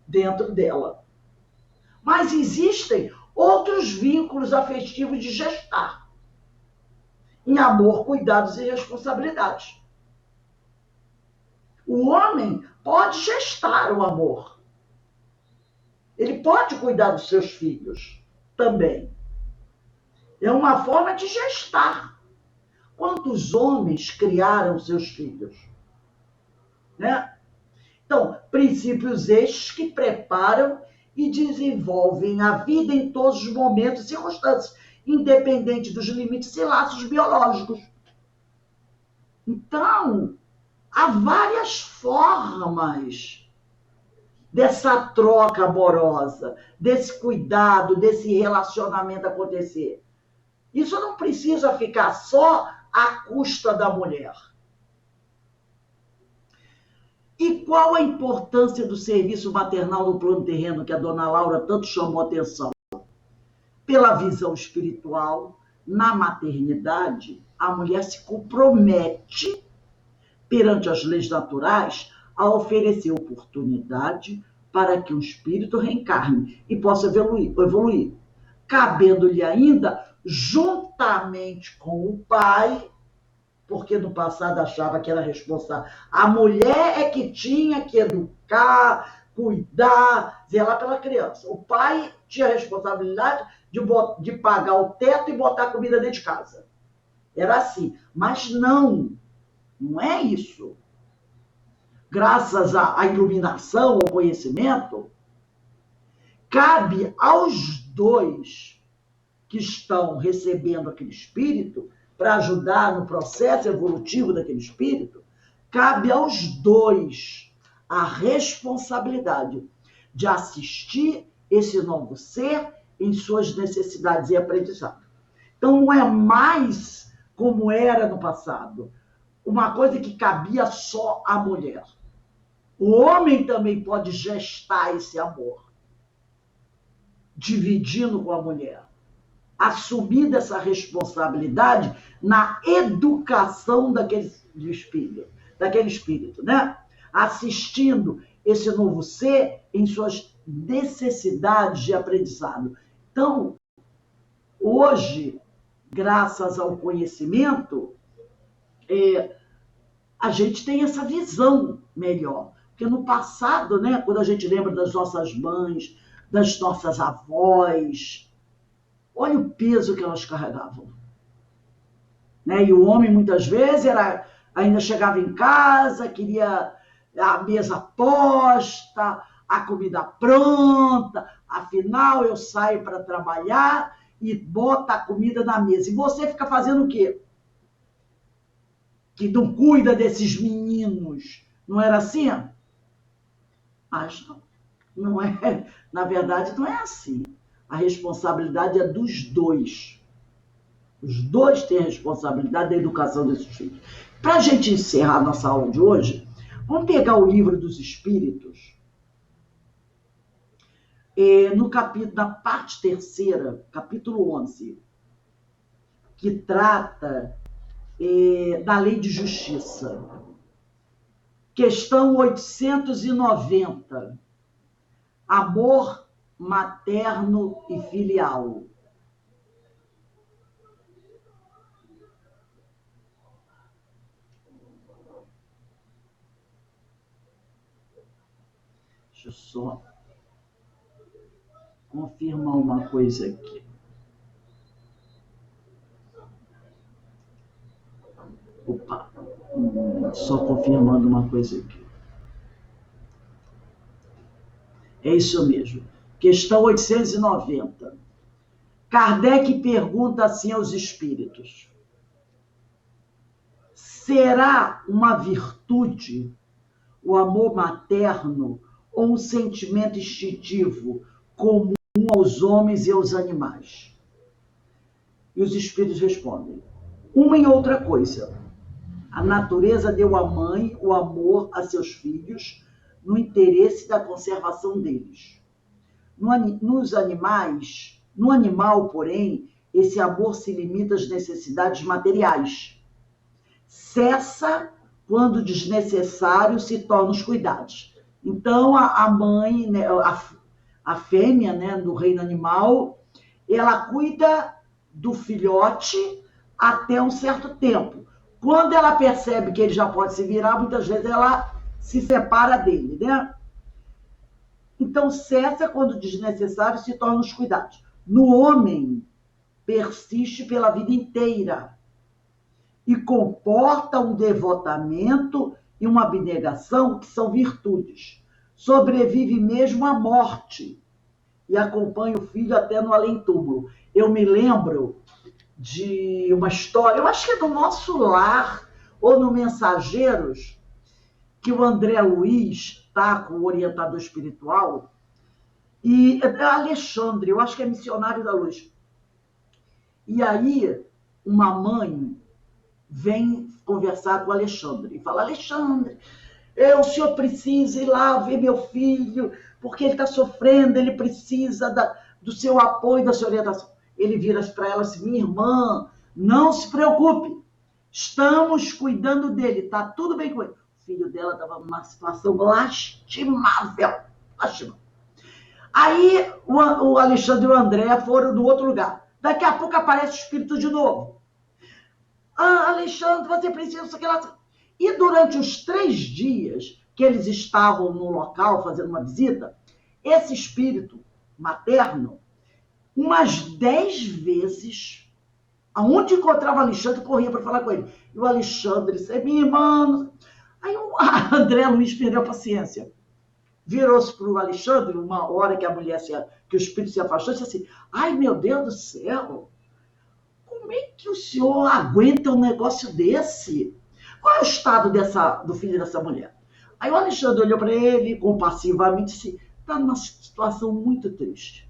dentro dela. Mas existem outros vínculos afetivos de gestar, em amor, cuidados e responsabilidades. O homem pode gestar o amor. Ele pode cuidar dos seus filhos também. É uma forma de gestar. Quantos homens criaram seus filhos? Né? Então, princípios estes que preparam e desenvolvem a vida em todos os momentos e circunstâncias, independente dos limites e laços biológicos. Então, há várias formas dessa troca amorosa, desse cuidado, desse relacionamento acontecer. Isso não precisa ficar só à custa da mulher. E qual a importância do serviço maternal no plano terreno, que a dona Laura tanto chamou a atenção? Pela visão espiritual, na maternidade, a mulher se compromete, perante as leis naturais, a oferecer oportunidade para que o espírito reencarne e possa evoluir, cabendo-lhe ainda, juntamente com o pai, porque no passado achava que era responsável. A mulher é que tinha que educar, cuidar, zelar pela criança. O pai tinha a responsabilidade de pagar o teto e botar a comida dentro de casa. Era assim. Mas não é isso. Graças à iluminação, ao conhecimento, cabe aos dois que estão recebendo aquele espírito, para ajudar no processo evolutivo daquele espírito, cabe aos dois a responsabilidade de assistir esse novo ser em suas necessidades e aprendizado. Então, não é mais como era no passado, uma coisa que cabia só à mulher. O homem também pode gestar esse amor, dividindo com a mulher, assumindo essa responsabilidade na educação daquele espírito, né? Assistindo esse novo ser em suas necessidades de aprendizado. Então, hoje, graças ao conhecimento, a gente tem essa visão melhor. Porque no passado, né, quando a gente lembra das nossas mães, das nossas avós, olha o peso que elas carregavam. Né? E o homem, muitas vezes, ainda chegava em casa, queria a mesa posta, a comida pronta, afinal eu saio para trabalhar e bota a comida na mesa. E você fica fazendo o quê? Que não cuida desses meninos. Não era assim? Mas não é. Na verdade, não é assim. A responsabilidade é dos dois. Os dois têm a responsabilidade da educação desses filhos. Para a gente encerrar a nossa aula de hoje, vamos pegar o Livro dos Espíritos, no capítulo, na parte 3ª, capítulo 11, que trata da lei de justiça. Questão 890. Amor materno e filial. Deixa eu só confirmar uma coisa aqui. Opa, só confirmando uma coisa aqui. É isso mesmo. Questão 890. Kardec pergunta assim aos espíritos: será uma virtude o amor materno ou um sentimento instintivo comum aos homens e aos animais? E os espíritos respondem: uma e outra coisa. A natureza deu à mãe o amor a seus filhos no interesse da conservação deles. Nos animais, no animal, porém, esse amor se limita às necessidades materiais. Cessa quando desnecessário se tornam os cuidados. Então, a mãe, né, a fêmea, né, do reino animal, ela cuida do filhote até um certo tempo. Quando ela percebe que ele já pode se virar, muitas vezes ela se separa dele, né? Então, cessa quando desnecessário se tornam os cuidados. No homem, persiste pela vida inteira e comporta um devotamento e uma abnegação que são virtudes. Sobrevive mesmo à morte e acompanha o filho até no além-túmulo. Eu me lembro de uma história, eu acho que é do Nosso Lar ou no Mensageiros, que o André Luiz está com o orientador espiritual, e é Alexandre, eu acho que é missionário da luz. E aí, uma mãe vem conversar com o Alexandre e fala: Alexandre, o senhor precisa ir lá ver meu filho, porque ele está sofrendo, ele precisa do seu apoio, da sua orientação. Ele vira para ela assim: minha irmã, não se preocupe, estamos cuidando dele, está tudo bem com ele. O filho dela estava numa situação lastimável. Aí o Alexandre e o André foram no outro lugar. Daqui a pouco aparece o espírito de novo. Alexandre, você precisa... E durante os 3 dias que eles estavam no local fazendo uma visita, esse espírito materno, umas 10 vezes, aonde encontrava o Alexandre, corria para falar com ele. E o Alexandre disse: minha irmã... Aí o André Luiz perdeu a paciência. Virou-se para o Alexandre, uma hora que que o espírito se afastou, e disse assim: ai, meu Deus do céu, como é que o senhor aguenta um negócio desse? Qual é o estado do filho dessa mulher? Aí o Alexandre olhou para ele compassivamente e disse: está numa situação muito triste.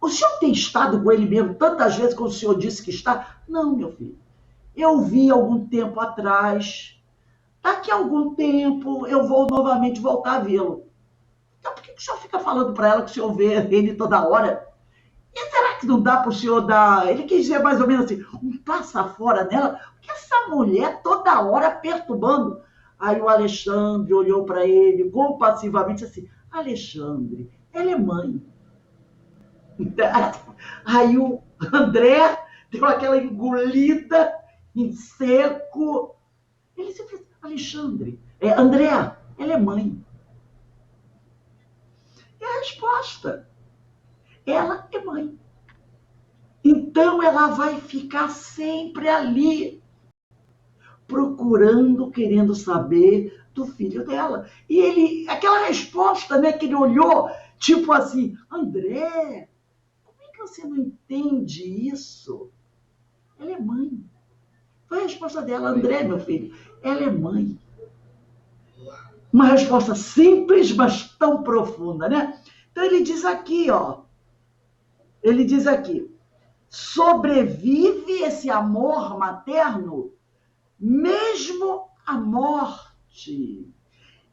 O senhor tem estado com ele mesmo tantas vezes como o senhor disse que está? Não, meu filho. Eu vi algum tempo atrás. Daqui a algum tempo eu vou novamente voltar a vê-lo. Então por que o senhor fica falando para ela que o senhor vê ele toda hora? E será que não dá para o senhor dar... Ele quis dizer mais ou menos assim, um passa fora nela, porque essa mulher toda hora perturbando. Aí o Alexandre olhou para ele compassivamente e disse assim: Alexandre, ela é mãe. Aí o André deu aquela engolida em seco. Ele disse: Alexandre, André, ela é mãe. E a resposta: ela é mãe. Então ela vai ficar sempre ali, procurando, querendo saber do filho dela. E ele, aquela resposta, né, que ele olhou, tipo assim: André, como é que você não entende isso? Ela é mãe. Foi a resposta dela: André, meu filho, ela é mãe. Uma resposta simples, mas tão profunda, né? Então ele diz aqui, ó. Ele diz aqui: sobrevive esse amor materno mesmo à morte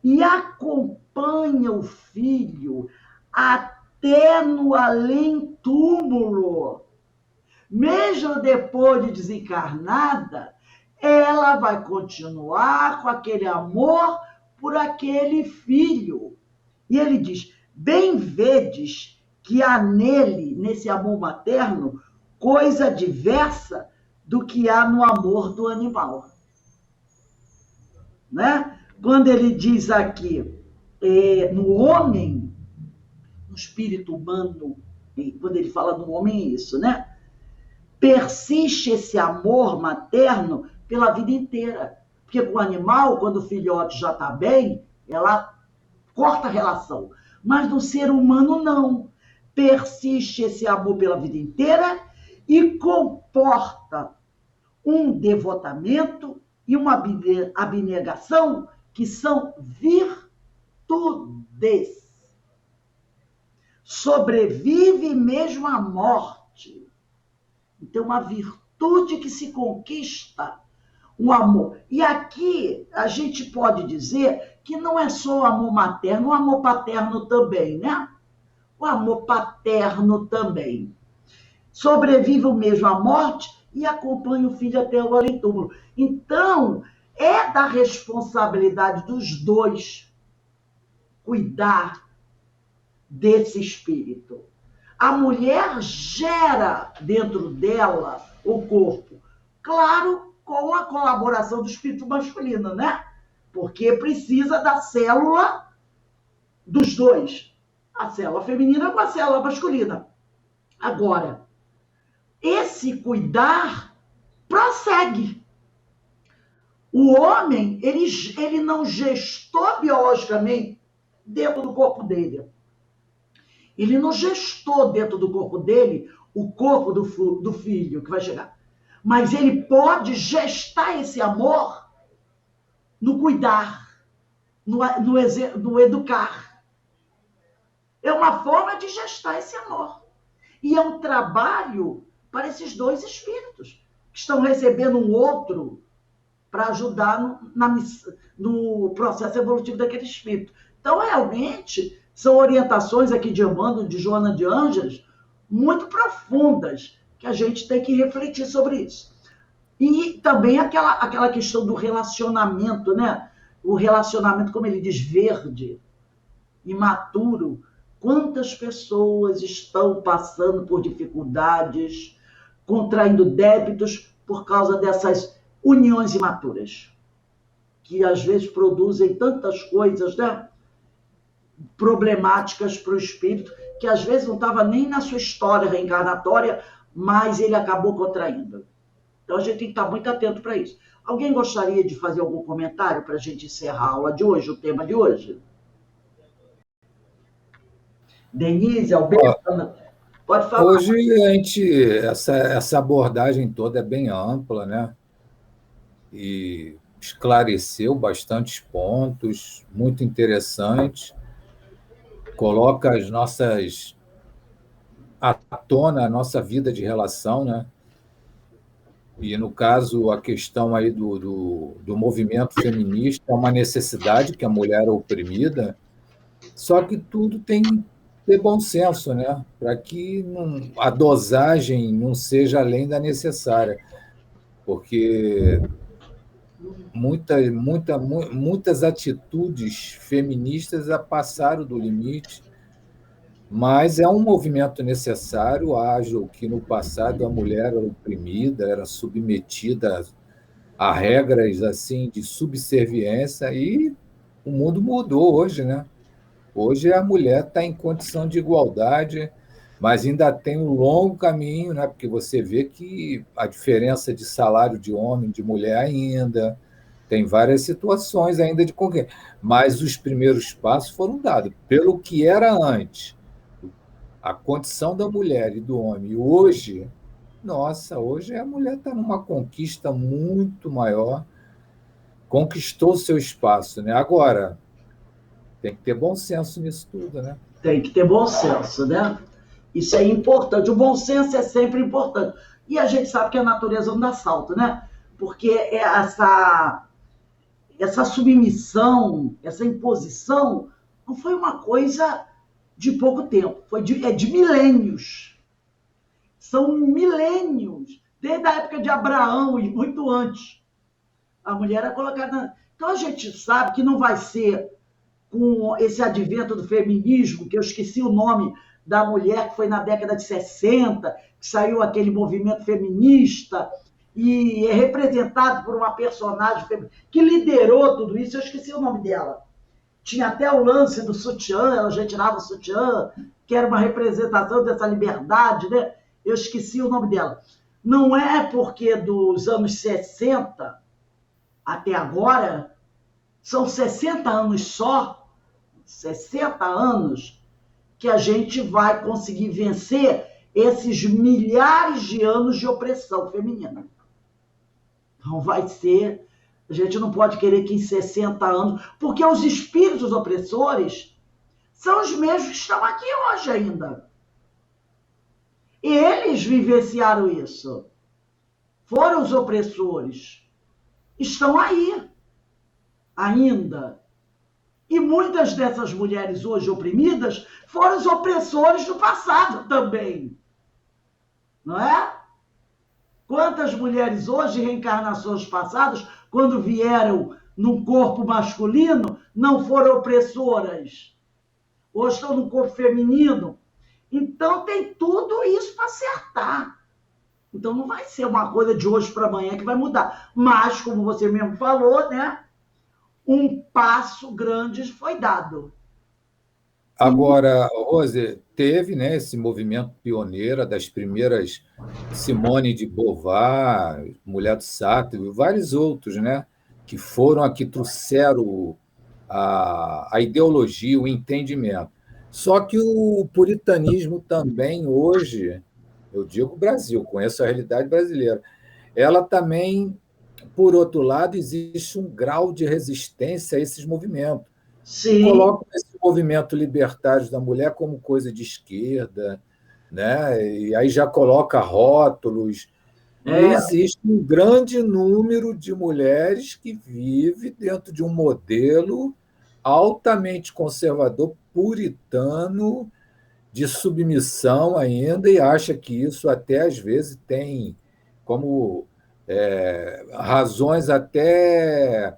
e acompanha o filho até no além-túmulo. Mesmo depois de desencarnada, ela vai continuar com aquele amor por aquele filho. E ele diz: bem vedes que há nele, nesse amor materno, coisa diversa do que há no amor do animal. Né? Quando ele diz aqui, no homem, no espírito humano, quando ele fala no homem, é isso, né? Persiste esse amor materno pela vida inteira. Porque com o animal, quando o filhote já está bem, ela corta a relação. Mas no ser humano, não. Persiste esse amor pela vida inteira e comporta um devotamento e uma abnegação que são virtudes. Sobrevive mesmo à morte. Então, uma virtude que se conquista, um amor. E aqui a gente pode dizer que não é só o amor materno, o amor paterno também, né? O amor paterno também. Sobrevive o mesmo à morte e acompanha o filho até o além-túmulo. Então, é da responsabilidade dos dois cuidar desse espírito. A mulher gera dentro dela o corpo, claro, com a colaboração do espírito masculino, né? Porque precisa da célula dos dois, a célula feminina com a célula masculina. Agora, esse cuidar prossegue. O homem, ele não gestou biologicamente dentro do corpo dele. Ele não gestou dentro do corpo dele o corpo do filho que vai chegar. Mas ele pode gestar esse amor no cuidar, no educar. É uma forma de gestar esse amor. E é um trabalho para esses dois espíritos que estão recebendo um outro para ajudar no processo evolutivo daquele espírito. Então, realmente, são orientações aqui de Emmanuel, de Joana de Ângeles, muito profundas, que a gente tem que refletir sobre isso. E também aquela questão do relacionamento, né? O relacionamento, como ele diz, verde, imaturo. Quantas pessoas estão passando por dificuldades, contraindo débitos por causa dessas uniões imaturas, que às vezes produzem tantas coisas, né, problemáticas para o espírito, que às vezes não estava nem na sua história reencarnatória, mas ele acabou contraindo. Então a gente tem que estar muito atento para isso. Alguém gostaria de fazer algum comentário para a gente encerrar a aula de hoje, o tema de hoje? Denise, Alberto, pode falar. Hoje essa abordagem toda é bem ampla, né? E esclareceu bastantes pontos, muito interessantes, coloca as nossas à tona a nossa vida de relação, né? E, no caso, a questão aí do movimento feminista é uma necessidade que a mulher é oprimida, só que tudo tem que ter bom senso, né? Para que a dosagem não seja além da necessária, porque muitas atitudes feministas já passaram do limite, mas é um movimento necessário. Acho que no passado a mulher era oprimida, era submetida a regras assim de subserviência, e o mundo mudou hoje, né? Hoje a mulher está em condição de igualdade, mas ainda tem um longo caminho, né? Porque você vê que a diferença de salário de homem e de mulher ainda tem várias situações ainda de conquista, mas os primeiros passos foram dados. Pelo que era antes, a condição da mulher e do homem, hoje, nossa, hoje a mulher está numa conquista muito maior, conquistou o seu espaço, né? Agora, tem que ter bom senso nisso tudo, né? Tem que ter bom senso, né? Isso é importante. O bom senso é sempre importante. E a gente sabe que a natureza não dá salto, né? Porque essa submissão, essa imposição, não foi uma coisa de pouco tempo, é de milênios. São milênios, desde a época de Abraão e muito antes. A mulher é colocada. Então a gente sabe que não vai ser com esse advento do feminismo, que eu esqueci o nome da mulher, que foi na década de 60, que saiu aquele movimento feminista, e é representado por uma personagem que liderou tudo isso, eu esqueci o nome dela. Tinha até o lance do sutiã, ela já tirava o sutiã, que era uma representação dessa liberdade, né? Eu esqueci o nome dela. Não é porque dos anos 60 até agora, são 60 anos só, 60 anos, que a gente vai conseguir vencer esses milhares de anos de opressão feminina. Então vai ser... A gente não pode querer que em 60 anos... Porque os espíritos opressores são os mesmos que estão aqui hoje ainda. E eles vivenciaram isso. Foram os opressores. Estão aí ainda. E muitas dessas mulheres hoje oprimidas foram os opressores do passado também. Não é? Quantas mulheres hoje, reencarnações passadas, quando vieram num corpo masculino, não foram opressoras? Hoje estão no corpo feminino. Então tem tudo isso para acertar. Então não vai ser uma coisa de hoje para amanhã que vai mudar. Mas, como você mesmo falou, né? Um passo grande foi dado. Agora, Rose, teve, né, esse movimento pioneiro das primeiras, Simone de Beauvoir, Mulher do Sartre, e vários outros, né, que foram aqui, trouxeram a ideologia, o entendimento. Só que o puritanismo também, hoje, eu digo Brasil, conheço a realidade brasileira, ela também, por outro lado, existe um grau de resistência a esses movimentos, que Sim. colocam esse movimento libertário da mulher como coisa de esquerda, né? E aí já coloca rótulos. E existe um grande número de mulheres que vive dentro de um modelo altamente conservador, puritano, de submissão ainda, e acha que isso até às vezes tem como razões até,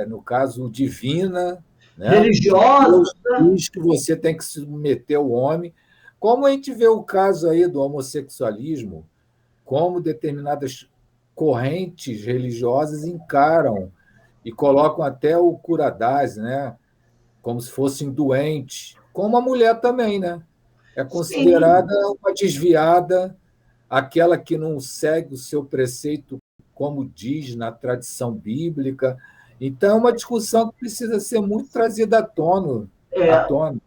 no caso, divina, né? Que Religiosa, Deus diz que você tem que se submeter ao homem. Como a gente vê o caso aí do homossexualismo, como determinadas correntes religiosas encaram e colocam até o curadás, né? Como se fossem doentes, como a mulher também, né? É sim. considerada uma desviada, aquela que não segue o seu preceito, como diz na tradição bíblica. Então, é uma discussão que precisa ser muito trazida à tona. À É, tona.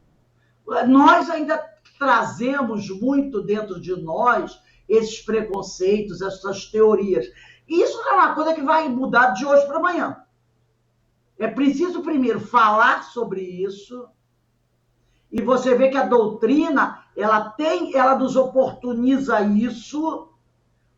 nós ainda trazemos muito dentro de nós esses preconceitos, essas teorias. E isso não é uma coisa que vai mudar de hoje para amanhã. É preciso primeiro falar sobre isso, e você vê que a doutrina, ela nos oportuniza isso,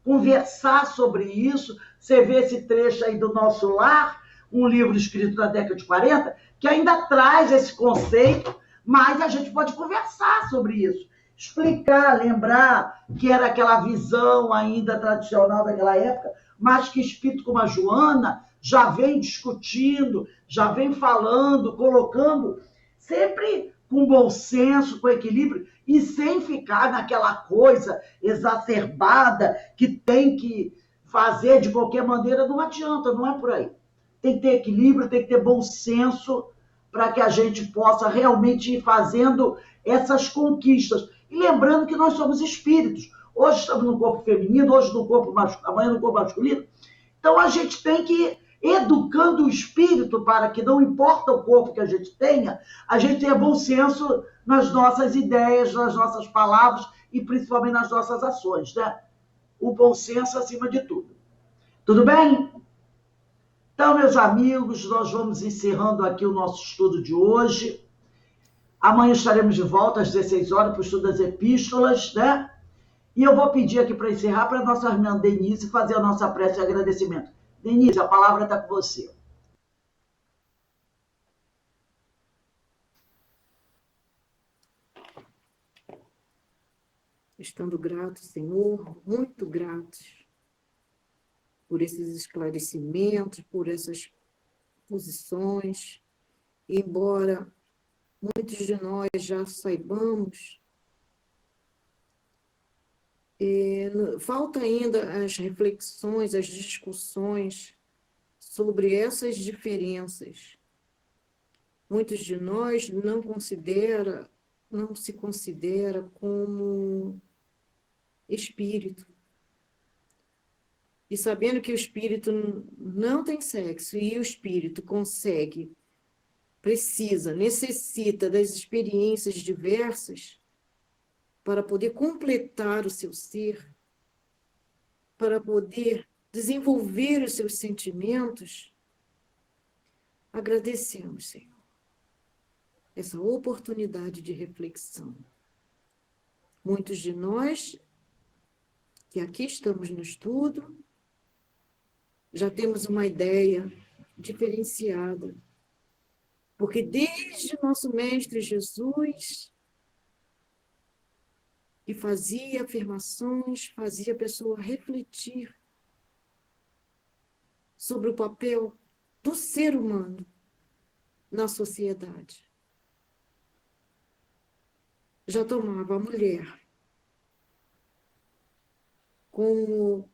conversar sobre isso. Você vê esse trecho aí do Nosso Lar, um livro escrito na década de 40, que ainda traz esse conceito, mas a gente pode conversar sobre isso, explicar, lembrar que era aquela visão ainda tradicional daquela época, mas que espírito como a Joana já vem discutindo, já vem falando, colocando, sempre com bom senso, com equilíbrio, e sem ficar naquela coisa exacerbada que tem que fazer de qualquer maneira. Não adianta, não é por aí. Tem que ter equilíbrio, tem que ter bom senso para que a gente possa realmente ir fazendo essas conquistas. E lembrando que nós somos espíritos. Hoje estamos no corpo feminino, hoje no corpo masculino, amanhã no corpo masculino. Então a gente tem que ir educando o espírito para que, não importa o corpo que a gente tenha bom senso nas nossas ideias, nas nossas palavras e principalmente nas nossas ações, né? O bom senso acima de tudo. Tudo bem? Então, meus amigos, nós vamos encerrando aqui o nosso estudo de hoje. Amanhã estaremos de volta às 16 horas para o estudo das epístolas, né? E eu vou pedir aqui para encerrar para a nossa irmã Denise fazer a nossa prece de agradecimento. Denise, a palavra está com você. Estando gratos, Senhor, muito gratos por esses esclarecimentos, por essas posições, embora muitos de nós já saibamos, falta ainda as reflexões, as discussões sobre essas diferenças. Muitos de nós não se considera como espírito. E sabendo que o espírito não tem sexo e o espírito necessita das experiências diversas para poder completar o seu ser, para poder desenvolver os seus sentimentos, agradecemos, Senhor, essa oportunidade de reflexão. Muitos de nós que aqui estamos no estudo já temos uma ideia diferenciada, porque desde nosso Mestre Jesus, que fazia afirmações, fazia a pessoa refletir sobre o papel do ser humano na sociedade. Já tomava a mulher como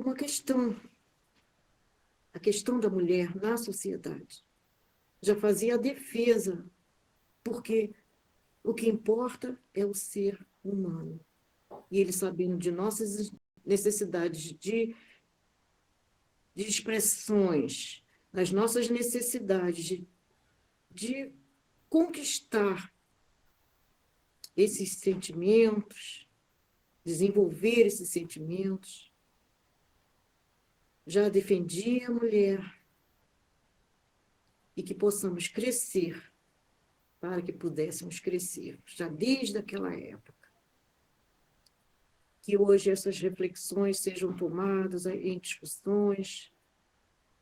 a questão da mulher na sociedade. Já fazia a defesa, porque o que importa é o ser humano. E ele, sabendo de nossas necessidades de expressões, das nossas necessidades de conquistar esses sentimentos, desenvolver esses sentimentos, já defendia a mulher, e que possamos crescer para que pudéssemos crescer, já desde aquela época. Que hoje essas reflexões sejam tomadas em discussões,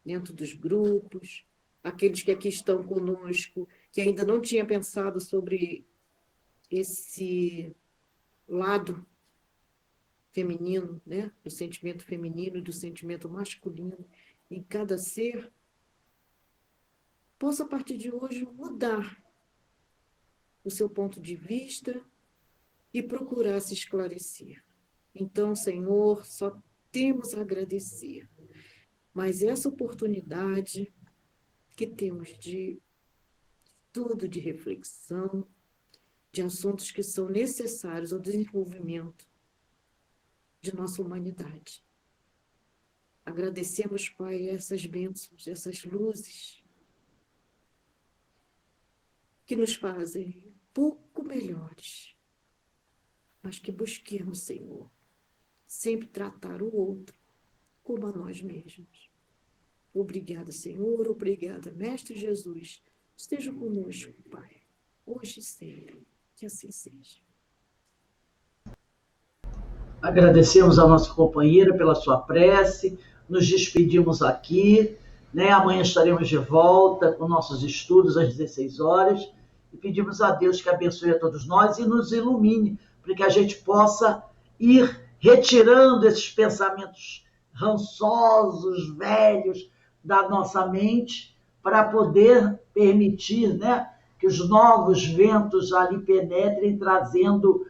dentro dos grupos, aqueles que aqui estão conosco, que ainda não tinham pensado sobre esse lado feminino, né? Do sentimento feminino e do sentimento masculino em cada ser, possa, a partir de hoje, mudar o seu ponto de vista e procurar se esclarecer. Então, Senhor, só temos a agradecer. Mas essa oportunidade que temos de estudo, de reflexão, de assuntos que são necessários ao desenvolvimento de nossa humanidade. Agradecemos, Pai, essas bênçãos, essas luzes que nos fazem pouco melhores, mas que busquemos, Senhor, sempre tratar o outro como a nós mesmos. Obrigada, Senhor, obrigada, Mestre Jesus. Esteja conosco, Pai, hoje e sempre. Que assim seja. Agradecemos a nossa companheira pela sua prece, nos despedimos aqui, né? Amanhã estaremos de volta com nossos estudos às 16 horas e pedimos a Deus que abençoe a todos nós e nos ilumine, para que a gente possa ir retirando esses pensamentos rançosos, velhos da nossa mente, para poder permitir, né, que os novos ventos ali penetrem, trazendo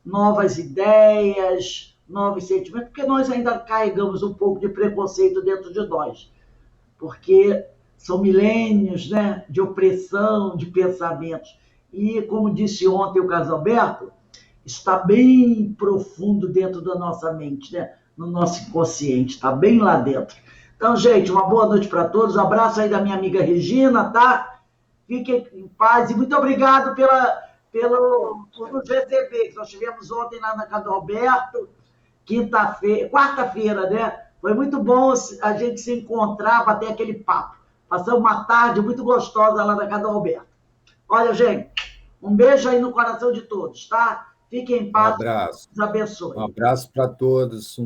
novas ideias, novos sentimentos, porque nós ainda carregamos um pouco de preconceito dentro de nós, porque são milênios, né, de opressão, de pensamentos. E, como disse ontem o Casalberto, está bem profundo dentro da nossa mente, né, no nosso inconsciente, está bem lá dentro. Então, gente, uma boa noite para todos, um abraço aí da minha amiga Regina, tá? Fiquem em paz e muito obrigado por nos receber, que nós tivemos ontem lá na casa do Alberto, quarta-feira, né? Foi muito bom a gente se encontrar, bater aquele papo. Passamos uma tarde muito gostosa lá na casa do Alberto. Olha, gente, um beijo aí no coração de todos, tá? Fiquem em paz. Um abraço. Deus abençoe. Um abraço para todos.